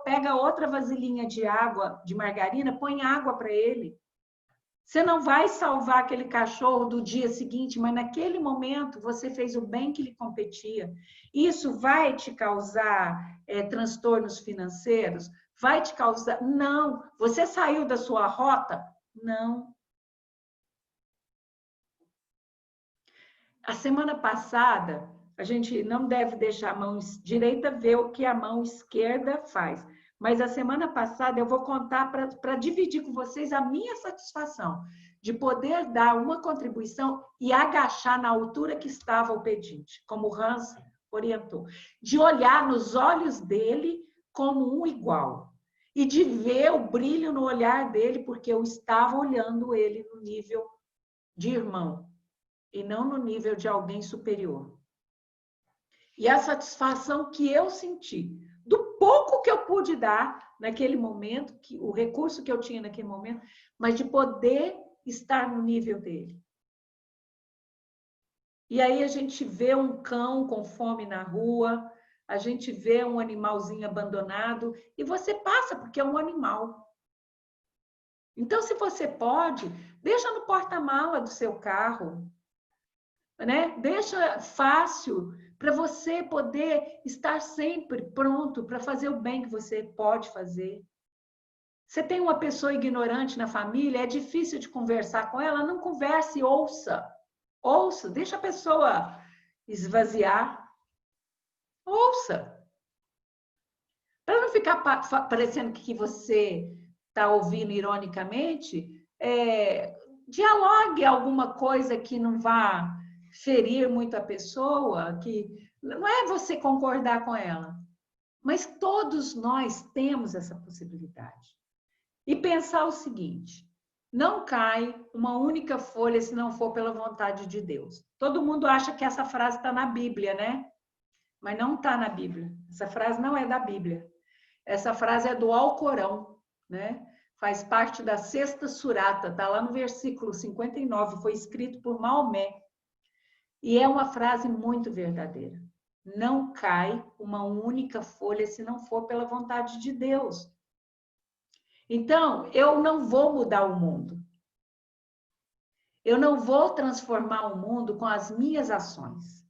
pega outra vasilhinha de água, de margarina, põe água para ele. Você não vai salvar aquele cachorro do dia seguinte, mas naquele momento você fez o bem que lhe competia. Isso vai te causar transtornos financeiros? Vai te causar... Não. Você saiu da sua rota? Não. A semana passada, a gente não deve deixar a mão direita ver o que a mão esquerda faz. Mas a semana passada eu vou contar para dividir com vocês a minha satisfação de poder dar uma contribuição e agachar na altura que estava o pedinte, como o Hans orientou. De olhar nos olhos dele como um igual. E de ver o brilho no olhar dele, porque eu estava olhando ele no nível de irmão e não no nível de alguém superior. E a satisfação que eu senti do pouco que eu pude dar naquele momento, o recurso que eu tinha naquele momento, mas de poder estar no nível dele. E aí a gente vê um cão com fome na rua, a gente vê um animalzinho abandonado, e você passa porque é um animal. Então, se você pode, deixa no porta-mala do seu carro. né? Deixa fácil para você poder estar sempre pronto para fazer o bem que você pode fazer. Você tem uma pessoa ignorante na família, é difícil de conversar com ela, não converse, ouça. Ouça, deixa a pessoa esvaziar. Ouça. Para não ficar parecendo que você está ouvindo ironicamente, dialogue alguma coisa que não vá ferir muito a pessoa, que não é você concordar com ela, mas todos nós temos essa possibilidade. E pensar o seguinte: não cai uma única folha se não for pela vontade de Deus. Todo mundo acha que essa frase está na Bíblia, né? Mas não está na Bíblia. Essa frase não é da Bíblia. Essa frase é do Alcorão, né? Faz parte da sexta surata, está lá no versículo 59, foi escrito por Maomé. E é uma frase muito verdadeira. Não cai uma única folha se não for pela vontade de Deus. Então, eu não vou mudar o mundo. Eu não vou transformar o mundo com as minhas ações.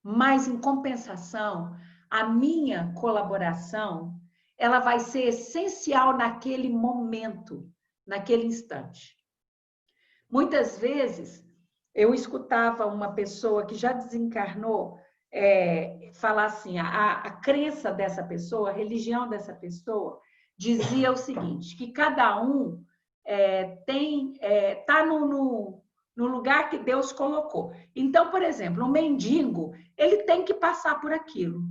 Mas, em compensação, a minha colaboração, ela vai ser essencial naquele momento, naquele instante. Muitas vezes, eu escutava uma pessoa que já desencarnou falar assim, a crença dessa pessoa, a religião dessa pessoa, dizia o seguinte, que cada um está no lugar que Deus colocou. Então, por exemplo, um mendigo, ele tem que passar por aquilo.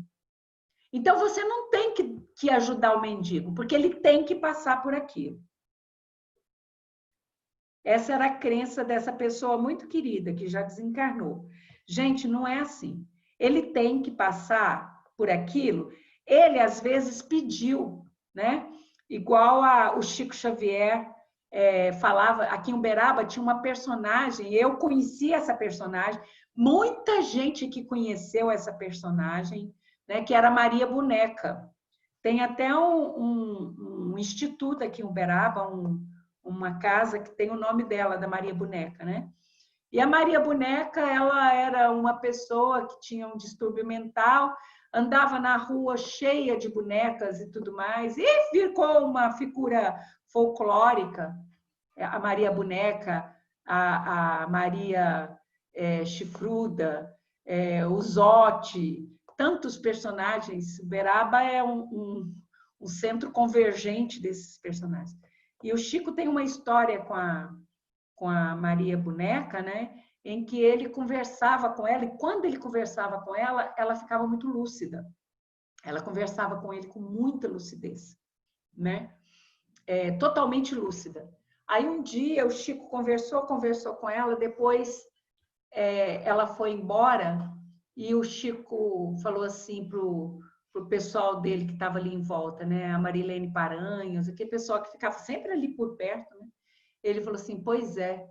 Então, você não tem que ajudar o mendigo, porque ele tem que passar por aquilo. Essa era a crença dessa pessoa muito querida, que já desencarnou. Gente, não é assim. Ele tem que passar por aquilo. Ele, às vezes, pediu, né? Igual o Chico Xavier falava, aqui em Uberaba tinha uma personagem, eu conheci essa personagem, muita gente que conheceu essa personagem, né, que era Maria Boneca. Tem até um instituto aqui em Uberaba, uma casa que tem o nome dela, da Maria Boneca, né? E a Maria Boneca, ela era uma pessoa que tinha um distúrbio mental, andava na rua cheia de bonecas e tudo mais, e ficou uma figura folclórica, a Maria Boneca, a Maria Chifruda, o Zote, tantos personagens. Uberaba é um centro convergente desses personagens. E o Chico tem uma história com a Maria Boneca, né? Em que ele conversava com ela, e quando ele conversava com ela, ela ficava muito lúcida. Ela conversava com ele com muita lucidez, né? Totalmente lúcida. Aí um dia o Chico conversou com ela, depois ela foi embora e o Chico falou assim pro pessoal dele que estava ali em volta, né? A Marilene Paranhos, aquele pessoal que ficava sempre ali por perto, né? Ele falou assim: pois é,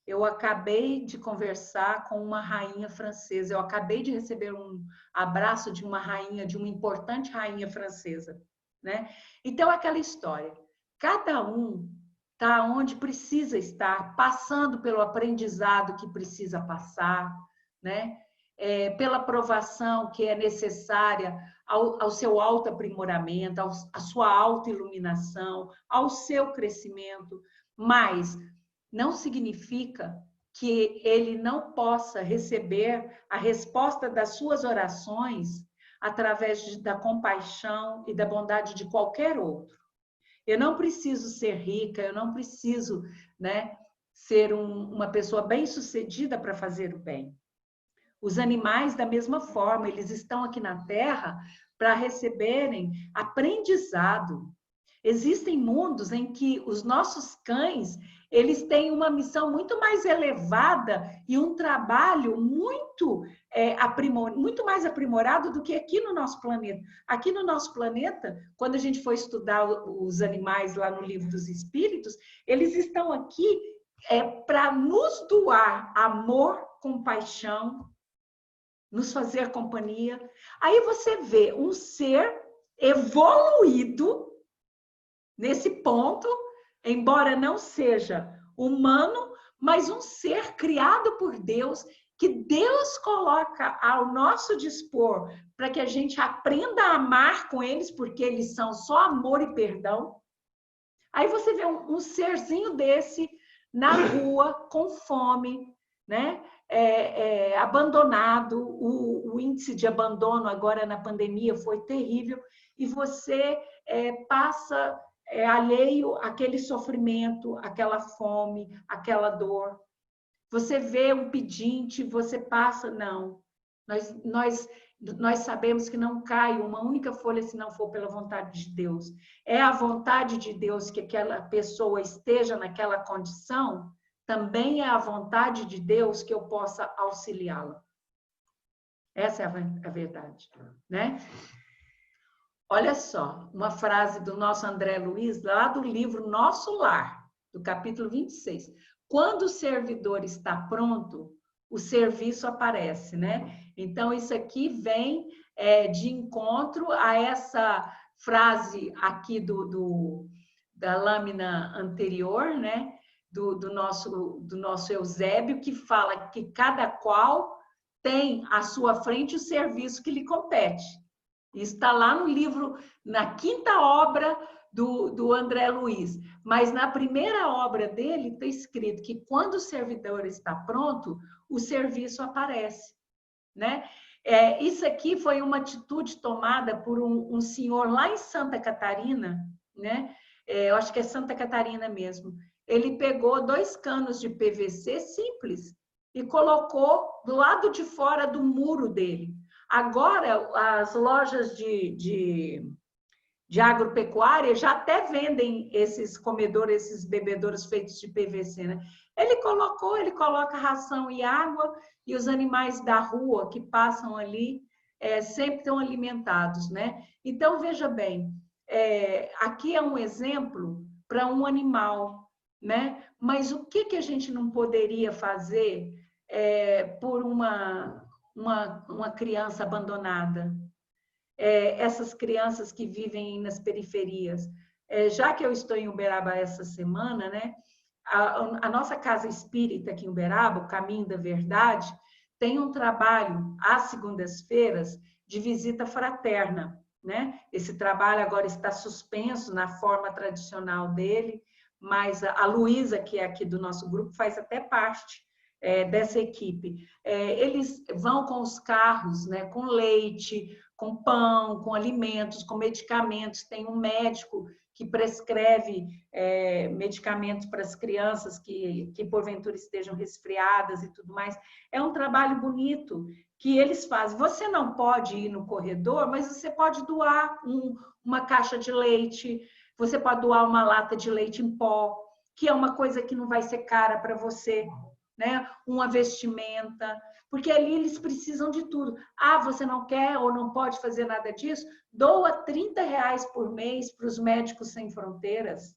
eu acabei de conversar com uma rainha francesa, eu acabei de receber um abraço de uma rainha, de uma importante rainha francesa, né? Então, aquela história, cada um está onde precisa estar, passando pelo aprendizado que precisa passar, né? Pela provação que é necessária ao seu autoaprimoramento, à sua autoiluminação, ao seu crescimento, mas não significa que ele não possa receber a resposta das suas orações através da compaixão e da bondade de qualquer outro. Eu não preciso ser rica, eu não preciso, né, ser uma pessoa bem-sucedida para fazer o bem. Os animais, da mesma forma, eles estão aqui na Terra para receberem aprendizado. Existem mundos em que os nossos cães, eles têm uma missão muito mais elevada e um trabalho muito mais aprimorado do que aqui no nosso planeta. Aqui no nosso planeta, quando a gente for estudar os animais lá no Livro dos Espíritos, eles estão aqui para nos doar amor, compaixão, nos fazer companhia. Aí você vê um ser evoluído nesse ponto, embora não seja humano, mas um ser criado por Deus, que Deus coloca ao nosso dispor para que a gente aprenda a amar com eles, porque eles são só amor e perdão. Aí você vê um serzinho desse na rua, com fome, né? Abandonado, o índice de abandono agora na pandemia foi terrível, e você passa alheio àquele sofrimento, àquela fome, àquela dor. Você vê um pedinte, você passa, não. Nós sabemos que não cai uma única folha se não for pela vontade de Deus. É a vontade de Deus que aquela pessoa esteja naquela condição, também é a vontade de Deus que eu possa auxiliá-la. Essa é a verdade, né? Olha só, uma frase do nosso André Luiz, lá do livro Nosso Lar, do capítulo 26. Quando o servidor está pronto, o serviço aparece, né? Então, isso aqui vem de encontro a essa frase aqui da lâmina anterior, né? Do nosso Eusébio, que fala que cada qual tem à sua frente o serviço que lhe compete. Isso está lá no livro, na quinta obra do André Luiz. Mas na primeira obra dele está escrito que quando o servidor está pronto, o serviço aparece, né? Isso aqui foi uma atitude tomada por um senhor lá em Santa Catarina, né? Eu acho que é Santa Catarina mesmo. Ele pegou 2 canos de PVC simples e colocou do lado de fora do muro dele. Agora, as lojas de agropecuária já até vendem esses comedores, esses bebedouros feitos de PVC, né? Ele coloca ração e água, e os animais da rua que passam ali sempre estão alimentados, né? Então, veja bem, aqui é um exemplo para um animal, né? Mas o que a gente não poderia fazer por uma criança abandonada? Essas crianças que vivem nas periferias. Já que eu estou em Uberaba essa semana, né? A nossa casa espírita aqui em Uberaba, o Caminho da Verdade, tem um trabalho às segundas-feiras de visita fraterna, né? Esse trabalho agora está suspenso na forma tradicional dele, mas a Luísa, que é aqui do nosso grupo, faz até parte dessa equipe. Eles vão com os carros, né, com leite, com pão, com alimentos, com medicamentos. Tem um médico que prescreve medicamentos para as crianças que porventura estejam resfriadas e tudo mais. É um trabalho bonito que eles fazem. Você não pode ir no corredor, mas você pode doar uma caixa de leite, você pode doar uma lata de leite em pó, que é uma coisa que não vai ser cara para você, né? Uma vestimenta, porque ali eles precisam de tudo. Você não quer ou não pode fazer nada disso? Doa R$30 por mês para os Médicos Sem Fronteiras.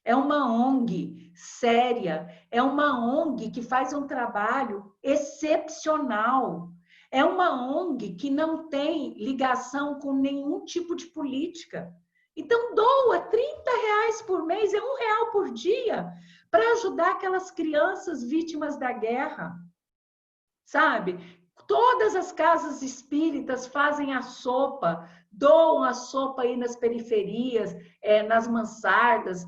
É uma ONG séria, é uma ONG que faz um trabalho excepcional. É uma ONG que não tem ligação com nenhum tipo de política. Então, doa R$30 por mês, é R$1 por dia, para ajudar aquelas crianças vítimas da guerra. Sabe? Todas as casas espíritas fazem a sopa, doam a sopa aí nas periferias, nas mansardas,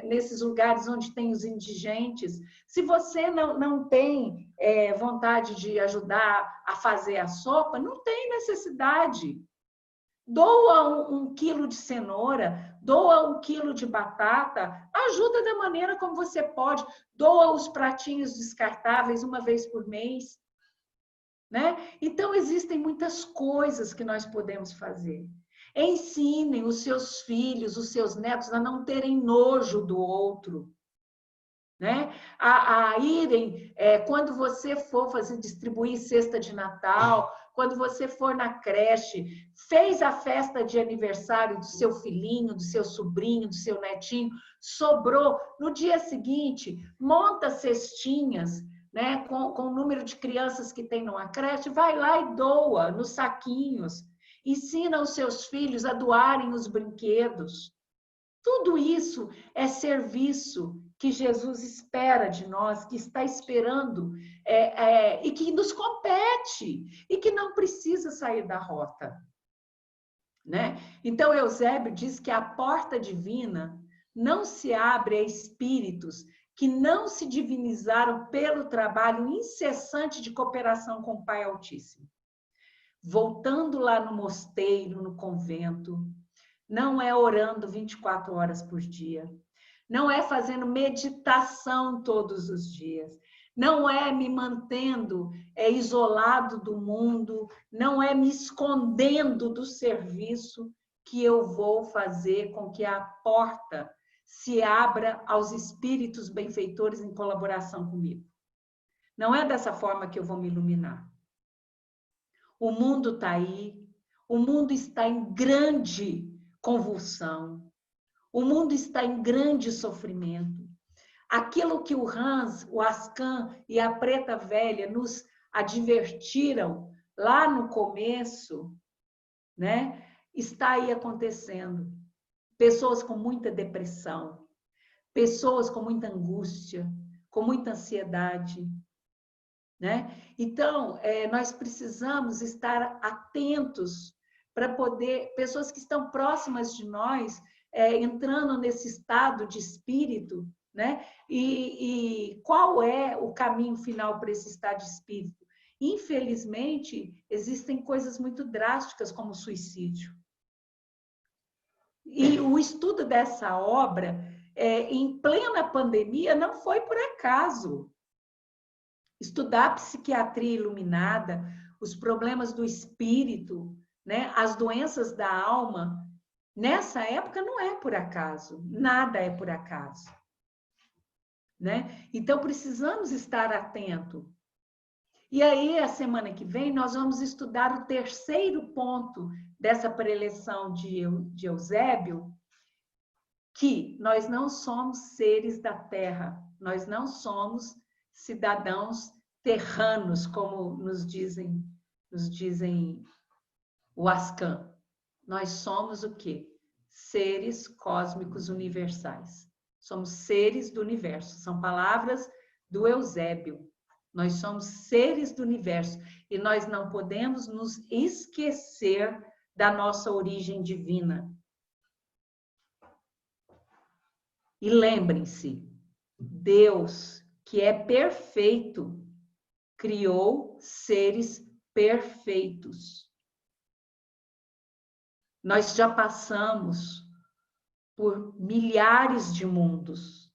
nesses lugares onde tem os indigentes. Se você não tem vontade de ajudar a fazer a sopa, não tem necessidade. Doa 1 quilo de cenoura, doa 1 quilo de batata, ajuda da maneira como você pode, doa os pratinhos descartáveis uma vez por mês, né? Então, existem muitas coisas que nós podemos fazer. Ensinem os seus filhos, os seus netos a não terem nojo do outro, né? A irem, quando você for distribuir cesta de Natal, quando você for na creche, fez a festa de aniversário do seu filhinho, do seu sobrinho, do seu netinho, sobrou, no dia seguinte, monta cestinhas, né, com o número de crianças que tem numa creche, vai lá e doa nos saquinhos, ensina os seus filhos a doarem os brinquedos. Tudo isso é serviço que Jesus espera de nós, que está esperando e que nos compete e que não precisa sair da rota, né? Então, Eusébio diz que a porta divina não se abre a espíritos que não se divinizaram pelo trabalho incessante de cooperação com o Pai Altíssimo. Voltando lá no mosteiro, no convento, não é orando 24 horas por dia, não é fazendo meditação todos os dias, não é me mantendo isolado do mundo, não é me escondendo do serviço que eu vou fazer com que a porta se abra aos espíritos benfeitores em colaboração comigo. Não é dessa forma que eu vou me iluminar. O mundo está aí, o mundo está em grande convulsão, o mundo está em grande sofrimento. Aquilo que o Hans, o Ascan e a Preta Velha nos advertiram lá no começo, né, está aí acontecendo. Pessoas com muita depressão, pessoas com muita angústia, com muita ansiedade, né? Então, nós precisamos estar atentos para poder, pessoas que estão próximas de nós, entrando nesse estado de espírito, né? E qual é o caminho final para esse estado de espírito? Infelizmente, existem coisas muito drásticas como o suicídio. E o estudo dessa obra, em plena pandemia, não foi por acaso. Estudar a psiquiatria iluminada, os problemas do espírito, né, as doenças da alma, nessa época não é por acaso, nada é por acaso, né? Então precisamos estar atento. E aí, a semana que vem, nós vamos estudar o terceiro ponto dessa preleção de Eusébio, que nós não somos seres da terra, nós não somos cidadãos terranos, como nos dizem o Ascan. Nós somos o quê? Seres cósmicos universais. Somos seres do universo. São palavras do Eusébio. Nós somos seres do universo e nós não podemos nos esquecer da nossa origem divina. E lembrem-se, Deus, que é perfeito, criou seres perfeitos. Nós já passamos por milhares de mundos.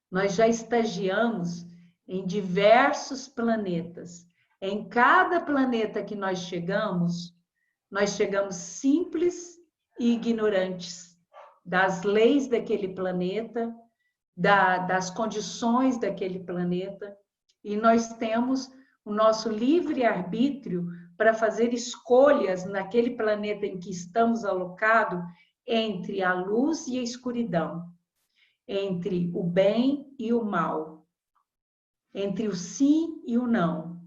Nós já estagiamos em diversos planetas. Em cada planeta que nós chegamos simples e ignorantes das leis daquele planeta, das condições daquele planeta, e nós temos o nosso livre-arbítrio para fazer escolhas naquele planeta em que estamos alocados entre a luz e a escuridão, entre o bem e o mal, entre o sim e o não.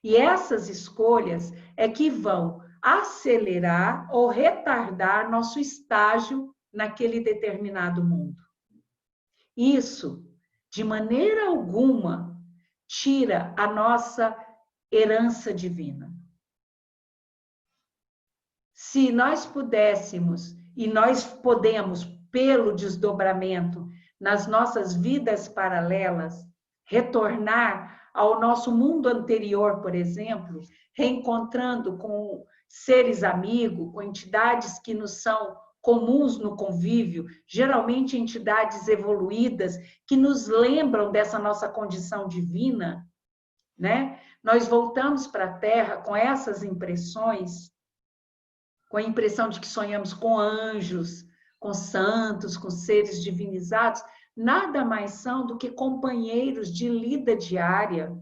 E essas escolhas é que vão acelerar ou retardar nosso estágio naquele determinado mundo. Isso, de maneira alguma, tira a nossa herança divina. Se nós pudéssemos, e nós podemos, pelo desdobramento nas nossas vidas paralelas, retornar ao nosso mundo anterior, por exemplo, reencontrando com seres amigos, com entidades que nos são comuns no convívio, geralmente entidades evoluídas que nos lembram dessa nossa condição divina, né? Nós voltamos para a Terra com essas impressões, com a impressão de que sonhamos com anjos, com santos, com seres divinizados, nada mais são do que companheiros de lida diária,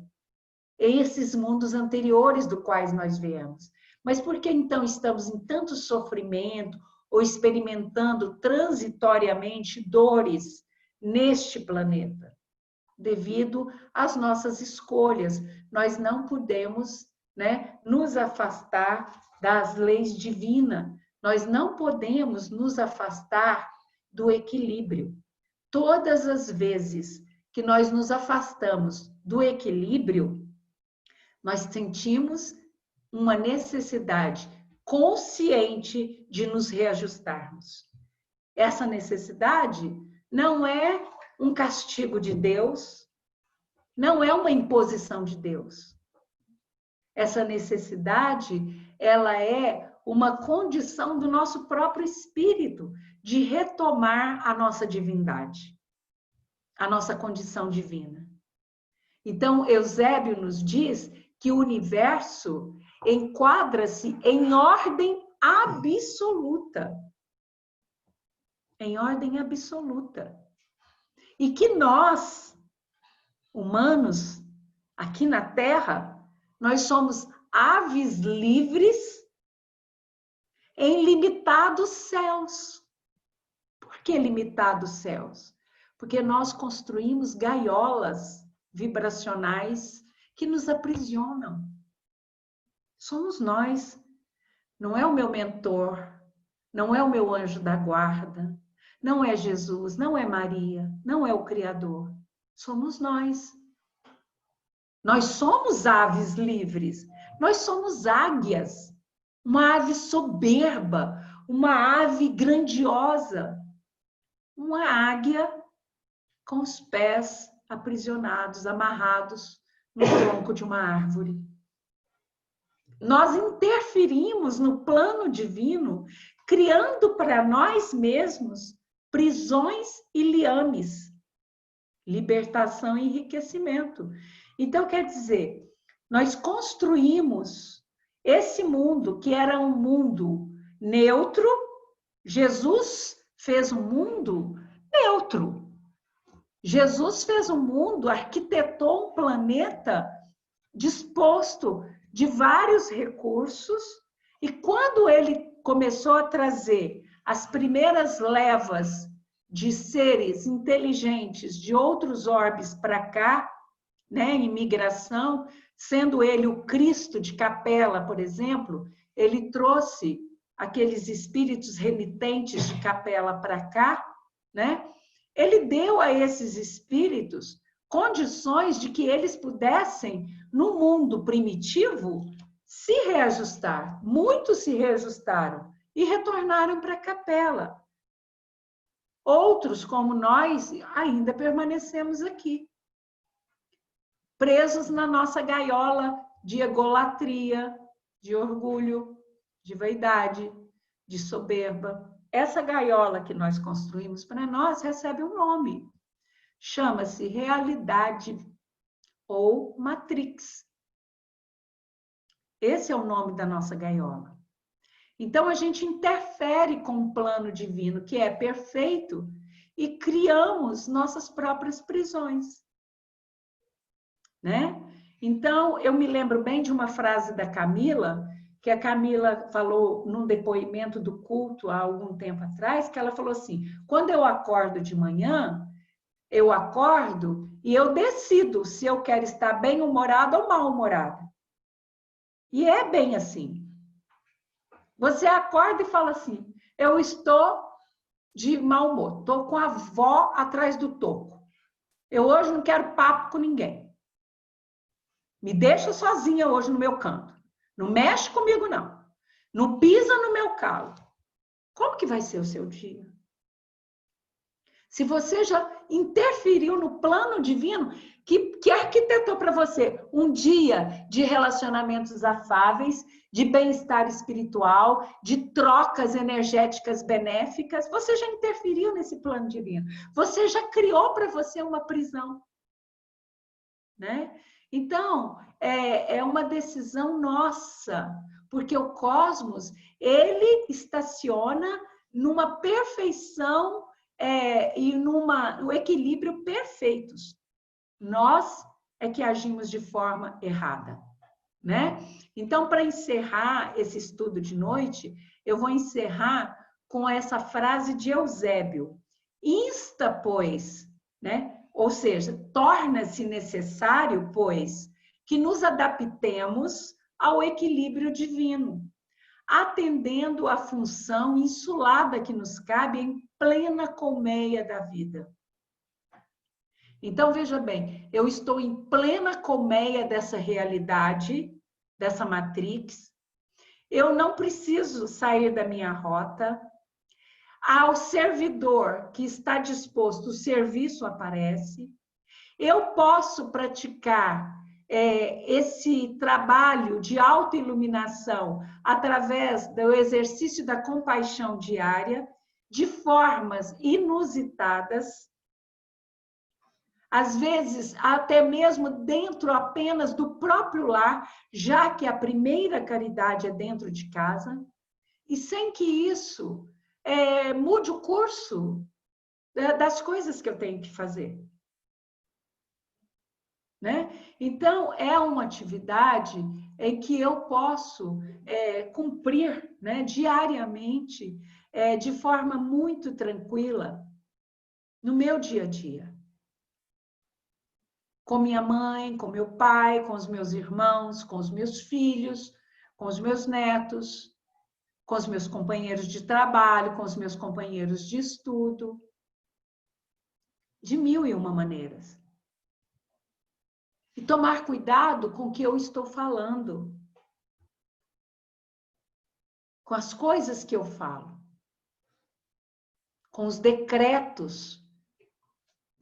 esses mundos anteriores do quais nós viemos. Mas por que então estamos em tanto sofrimento ou experimentando transitoriamente dores neste planeta? Devido às nossas escolhas. Nós não podemos, né, nos afastar das leis divinas. Nós não podemos nos afastar do equilíbrio. todas as vezes que nós nos afastamos do equilíbrio, nós sentimos uma necessidade consciente de nos reajustarmos. Essa necessidade não é um castigo de Deus, não é uma imposição de Deus. Essa necessidade, ela é uma condição do nosso próprio espírito de retomar a nossa divindade, a nossa condição divina. Então, Eusébio nos diz que o universo enquadra-se em ordem absoluta. Em ordem absoluta. E que nós, humanos, aqui na Terra, nós somos aves livres em limitados céus. Por que limitados céus? Porque nós construímos gaiolas vibracionais que nos aprisionam. Somos nós. Não é o meu mentor, não é o meu anjo da guarda, não é Jesus, não é Maria, não é o Criador. Somos nós. Nós somos aves livres. Nós somos águias. Uma ave soberba, uma ave grandiosa. Uma águia com os pés aprisionados, amarrados no tronco de uma árvore. Nós interferimos no plano divino, criando para nós mesmos prisões e liames, libertação e enriquecimento. Então, quer dizer, nós construímos esse mundo que era um mundo neutro. Jesus fez um mundo neutro. Jesus fez um mundo, arquitetou um planeta disposto de vários recursos, e quando ele começou a trazer as primeiras levas de seres inteligentes de outros orbes para cá, né, em migração, sendo ele o Cristo de Capela, por exemplo, ele trouxe aqueles espíritos remitentes de Capela para cá, né? Ele deu a esses espíritos condições de que eles pudessem, no mundo primitivo, se reajustar. Muitos se reajustaram e retornaram para a capela. Outros, como nós, ainda permanecemos aqui, presos na nossa gaiola de egolatria, de orgulho, de vaidade, de soberba. Essa gaiola que nós construímos para nós recebe um nome. Chama-se realidade ou matrix. Esse é o nome da nossa gaiola. Então, a gente interfere com o plano divino, que é perfeito, e criamos nossas próprias prisões. Né? Então, eu me lembro bem de uma frase da Camila, que a Camila falou num depoimento do culto há algum tempo atrás, que ela falou assim: quando eu acordo de manhã, eu acordo e eu decido se eu quero estar bem-humorada ou mal-humorada. E é bem assim. Você acorda e fala assim: eu estou de mau humor, estou com a avó atrás do toco. Eu hoje não quero papo com ninguém. Me deixa sozinha hoje no meu canto. Não mexe comigo, não. Não pisa no meu calo. Como que vai ser o seu dia? Se você já interferiu no plano divino que arquitetou para você um dia de relacionamentos afáveis, de bem-estar espiritual, de trocas energéticas benéficas, você já interferiu nesse plano divino. Você já criou para você uma prisão. Né? Então, é uma decisão nossa, porque o cosmos, ele estaciona numa perfeição e no equilíbrio perfeitos. Nós é que agimos de forma errada, né? Então, para encerrar esse estudo de noite, eu vou encerrar com essa frase de Eusébio: insta, pois, né? Ou seja, torna-se necessário, pois, que nos adaptemos ao equilíbrio divino, atendendo à função insulada que nos cabe em plena colmeia da vida. Então, veja bem, eu estou em plena colmeia dessa realidade, dessa matrix. Eu não preciso sair da minha rota. Ao servidor que está disposto, o serviço aparece. Eu posso praticar esse trabalho de autoiluminação através do exercício da compaixão diária, de formas inusitadas, às vezes até mesmo dentro apenas do próprio lar, já que a primeira caridade é dentro de casa, e sem que isso mude o curso das coisas que eu tenho que fazer. Né? Então, é uma atividade em que eu posso cumprir, né, diariamente, de forma muito tranquila, no meu dia a dia. Com minha mãe, com meu pai, com os meus irmãos, com os meus filhos, com os meus netos, com os meus companheiros de trabalho, com os meus companheiros de estudo, de mil e uma maneiras. E tomar cuidado com o que eu estou falando, com as coisas que eu falo, com os decretos,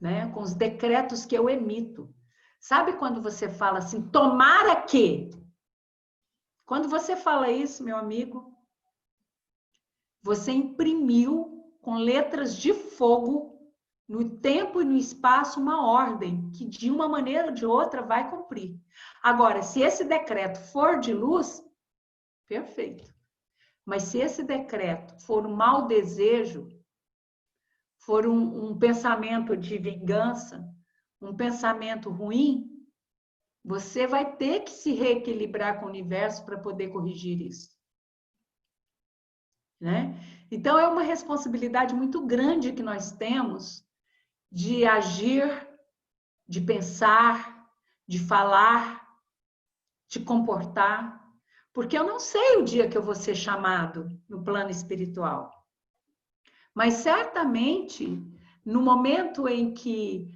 né? Com os decretos que eu emito. Sabe quando você fala assim, tomara que? Quando você fala isso, meu amigo, você imprimiu com letras de fogo no tempo e no espaço uma ordem que de uma maneira ou de outra vai cumprir. Agora, se esse decreto for de luz, perfeito. Mas se esse decreto for um mau desejo, for um pensamento de vingança, um pensamento ruim, você vai ter que se reequilibrar com o universo para poder corrigir isso. Né? Então, é uma responsabilidade muito grande que nós temos de agir, de pensar, de falar, de comportar, porque eu não sei o dia que eu vou ser chamado no plano espiritual. Mas certamente, no momento em que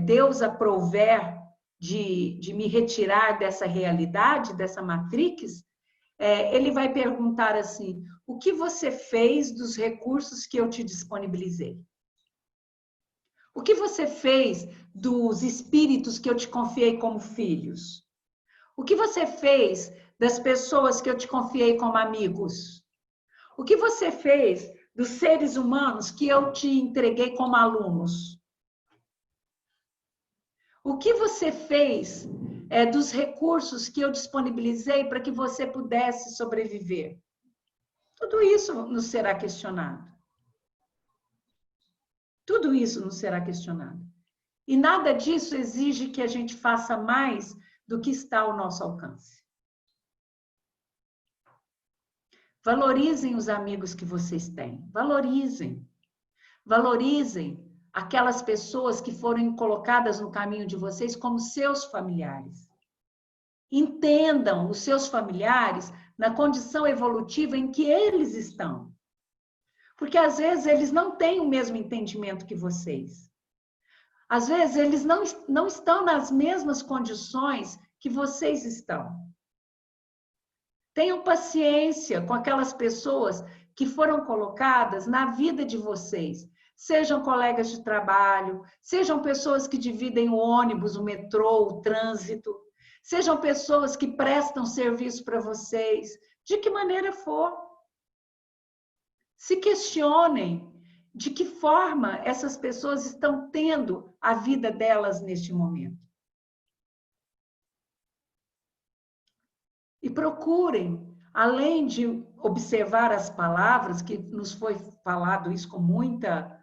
Deus aprouver de me retirar dessa realidade, dessa matrix, ele vai perguntar assim, o que você fez dos recursos que eu te disponibilizei? O que você fez dos espíritos que eu te confiei como filhos? O que você fez das pessoas que eu te confiei como amigos? O que você fez dos seres humanos que eu te entreguei como alunos? O que você fez dos recursos que eu disponibilizei para que você pudesse sobreviver? Tudo isso nos será questionado. Tudo isso nos será questionado. E nada disso exige que a gente faça mais do que está ao nosso alcance. Valorizem os amigos que vocês têm. Valorizem. Valorizem aquelas pessoas que foram colocadas no caminho de vocês como seus familiares. Entendam os seus familiares na condição evolutiva em que eles estão. Porque às vezes eles não têm o mesmo entendimento que vocês. Às vezes eles não estão nas mesmas condições que vocês estão. Tenham paciência com aquelas pessoas que foram colocadas na vida de vocês. Sejam colegas de trabalho, sejam pessoas que dividem o ônibus, o metrô, o trânsito, sejam pessoas que prestam serviço para vocês, de que maneira for. Se questionem de que forma essas pessoas estão tendo a vida delas neste momento. E procurem, além de observar as palavras, que nos foi falado isso com muita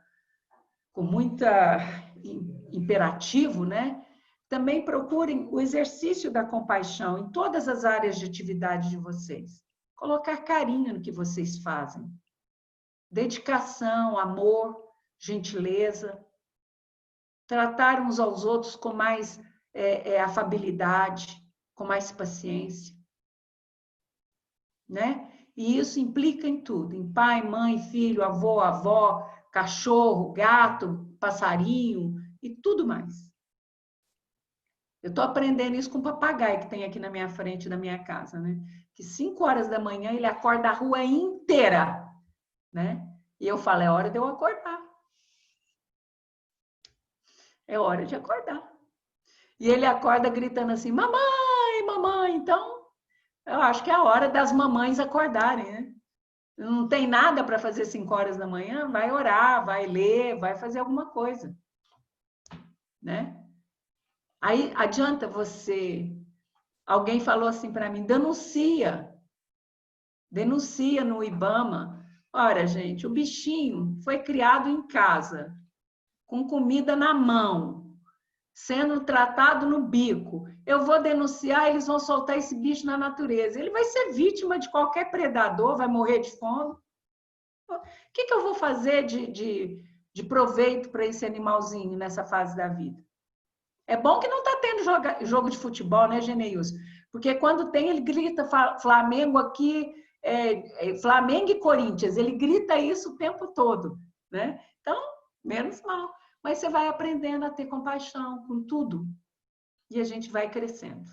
imperativo, né? Também procurem o exercício da compaixão em todas as áreas de atividade de vocês. Colocar carinho no que vocês fazem. Dedicação, amor, gentileza. Tratar uns aos outros com mais afabilidade, com mais paciência. Né? E isso implica em tudo, em pai, mãe, filho, avô, avó, cachorro, gato, passarinho, e tudo mais. Eu estou aprendendo isso com o papagaio que tem aqui na minha frente da minha casa, né? Que 5 horas da manhã ele acorda a rua inteira, né? E eu falo, é hora de eu acordar. É hora de acordar. E ele acorda gritando assim, mamãe, mamãe. Então, eu acho que é a hora das mamães acordarem, né? Não tem nada para fazer 5 horas da manhã, vai orar, vai ler, vai fazer alguma coisa, né? Aí adianta você... Alguém falou assim para mim, denuncia no IBAMA. Ora, gente, o bichinho foi criado em casa, com comida na mão, sendo tratado no bico. Eu vou denunciar, eles vão soltar esse bicho na natureza. Ele vai ser vítima de qualquer predador, vai morrer de fome. O que eu vou fazer de proveito para esse animalzinho nessa fase da vida? É bom que não está tendo jogo de futebol, né, Geneilson? Porque quando tem, ele grita Flamengo aqui, Flamengo e Corinthians, ele grita isso o tempo todo, né? Então, menos mal. Mas você vai aprendendo a ter compaixão com tudo e a gente vai crescendo.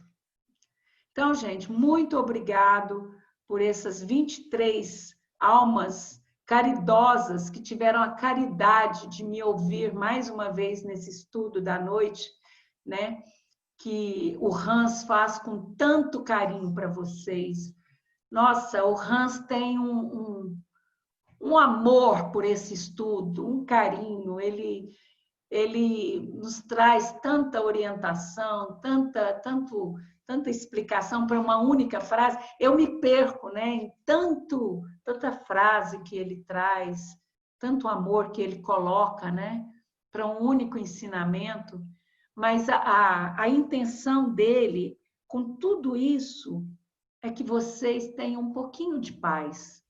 Então, gente, muito obrigado por essas 23 almas caridosas que tiveram a caridade de me ouvir mais uma vez nesse estudo da noite, né? Que o Hans faz com tanto carinho para vocês. Nossa, o Hans tem um amor por esse estudo, um carinho, ele nos traz tanta orientação, tanta explicação para uma única frase. Eu me perco, né, em tanta frase que ele traz, tanto amor que ele coloca, né, para um único ensinamento. Mas a intenção dele, com tudo isso, é que vocês tenham um pouquinho de paz.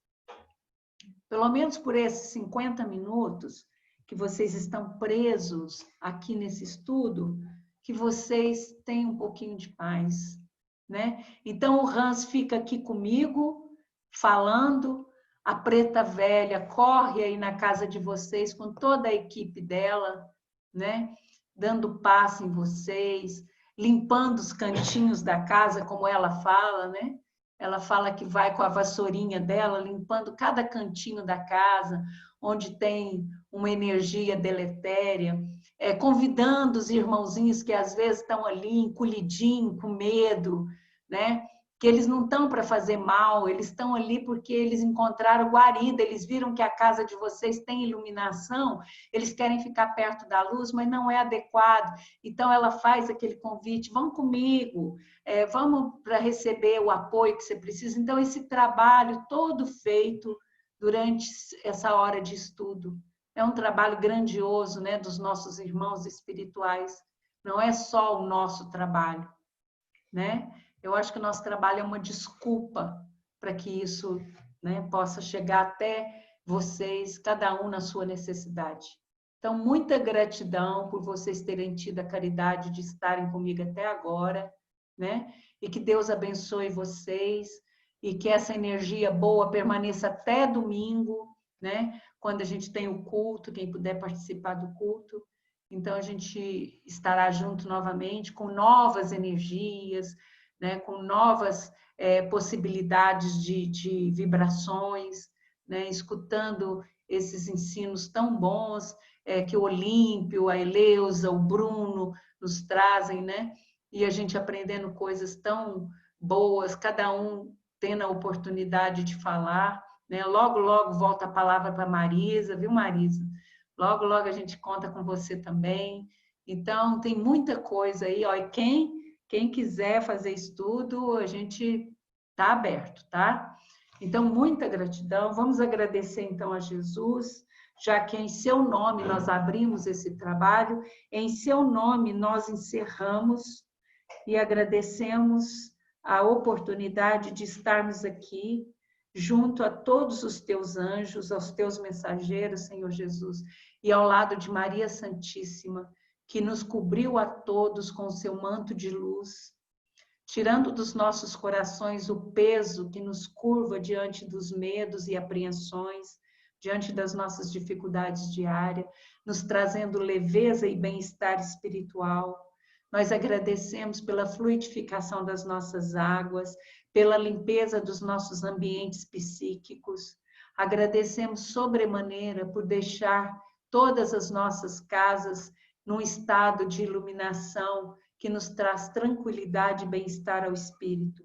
Pelo menos por esses 50 minutos que vocês estão presos aqui nesse estudo, que vocês tenham um pouquinho de paz, né? Então, o Hans fica aqui comigo, falando, a Preta Velha corre aí na casa de vocês com toda a equipe dela, né? Dando passe em vocês, limpando os cantinhos da casa, como ela fala, né? Ela fala que vai com a vassourinha dela, limpando cada cantinho da casa, onde tem uma energia deletéria, convidando os irmãozinhos que às vezes estão ali encolhidinhos, com medo, né? Que eles não estão para fazer mal, eles estão ali porque eles encontraram guarida, eles viram que a casa de vocês tem iluminação, eles querem ficar perto da luz, mas não é adequado. Então, ela faz aquele convite, vão comigo, vamos para receber o apoio que você precisa. Então, esse trabalho todo feito durante essa hora de estudo é um trabalho grandioso, né, dos nossos irmãos espirituais. Não é só o nosso trabalho, né? Eu acho que o nosso trabalho é uma desculpa para que isso, né, possa chegar até vocês, cada um na sua necessidade. Então, muita gratidão por vocês terem tido a caridade de estarem comigo até agora, né? E que Deus abençoe vocês e que essa energia boa permaneça até domingo, né? Quando a gente tem o culto, quem puder participar do culto. Então, a gente estará junto novamente com novas energias, né, com novas possibilidades de vibrações, né, escutando esses ensinos tão bons que o Olímpio, a Eleusa, o Bruno nos trazem, né? E a gente aprendendo coisas tão boas, cada um tendo a oportunidade de falar, né? Logo, logo volta a palavra para Marisa, viu, Marisa? Logo, logo a gente conta com você também. Então, tem muita coisa aí, ó, e quem quiser fazer estudo, a gente está aberto, tá? Então, muita gratidão. Vamos agradecer, então, a Jesus, já que em seu nome nós abrimos esse trabalho, em seu nome nós encerramos e agradecemos a oportunidade de estarmos aqui junto a todos os teus anjos, aos teus mensageiros, Senhor Jesus, e ao lado de Maria Santíssima, que nos cobriu a todos com o seu manto de luz, tirando dos nossos corações o peso que nos curva diante dos medos e apreensões, diante das nossas dificuldades diárias. nos trazendo leveza e bem-estar espiritual. Nós agradecemos pela fluidificação das nossas águas, pela limpeza dos nossos ambientes psíquicos. Agradecemos sobremaneira por deixar todas as nossas casas num estado de iluminação que nos traz tranquilidade e bem-estar ao espírito.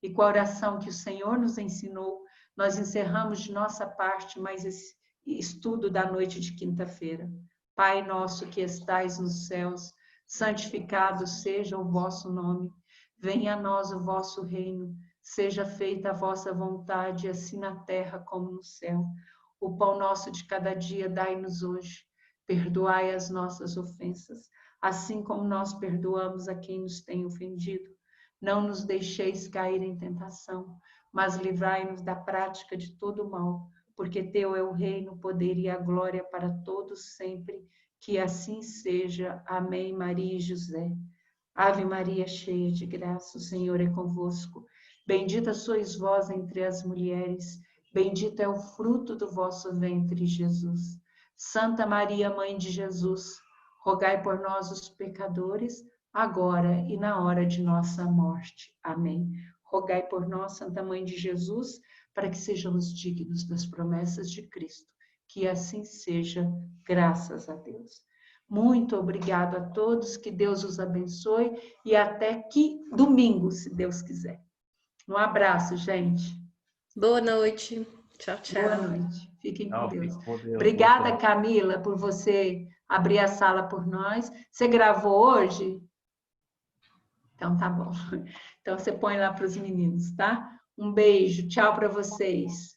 E com a oração que o Senhor nos ensinou, nós encerramos de nossa parte mais esse estudo da noite de quinta-feira. Pai nosso que estais nos céus, santificado seja o vosso nome. Venha a nós o vosso reino. Seja feita a vossa vontade, assim na terra como no céu. O pão nosso de cada dia dai-nos hoje. Perdoai as nossas ofensas, assim como nós perdoamos a quem nos tem ofendido. Não nos deixeis cair em tentação, mas livrai-nos da prática de todo mal, porque teu é o reino, o poder e a glória para todos sempre. Que assim seja. Amém, Maria e José. Ave Maria, cheia de graça, o Senhor é convosco. Bendita sois vós entre as mulheres, bendito é o fruto do vosso ventre, Jesus. Santa Maria, Mãe de Jesus, rogai por nós, os pecadores, agora e na hora de nossa morte. Amém. Rogai por nós, Santa Mãe de Jesus, para que sejamos dignos das promessas de Cristo. Que assim seja, graças a Deus. Muito obrigado a todos, que Deus os abençoe e até que domingo, se Deus quiser. Um abraço, gente. Boa noite. Tchau, tchau. Boa noite. Fiquem com Deus. Fique com Deus. Obrigada, Camila, por você abrir a sala por nós. Você gravou hoje? Então tá bom. Então você põe lá para os meninos, tá? Um beijo. Tchau para vocês.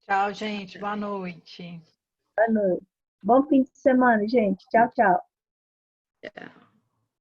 Tchau, gente. Boa noite. Boa noite. Bom fim de semana, gente. Tchau, tchau. Tchau.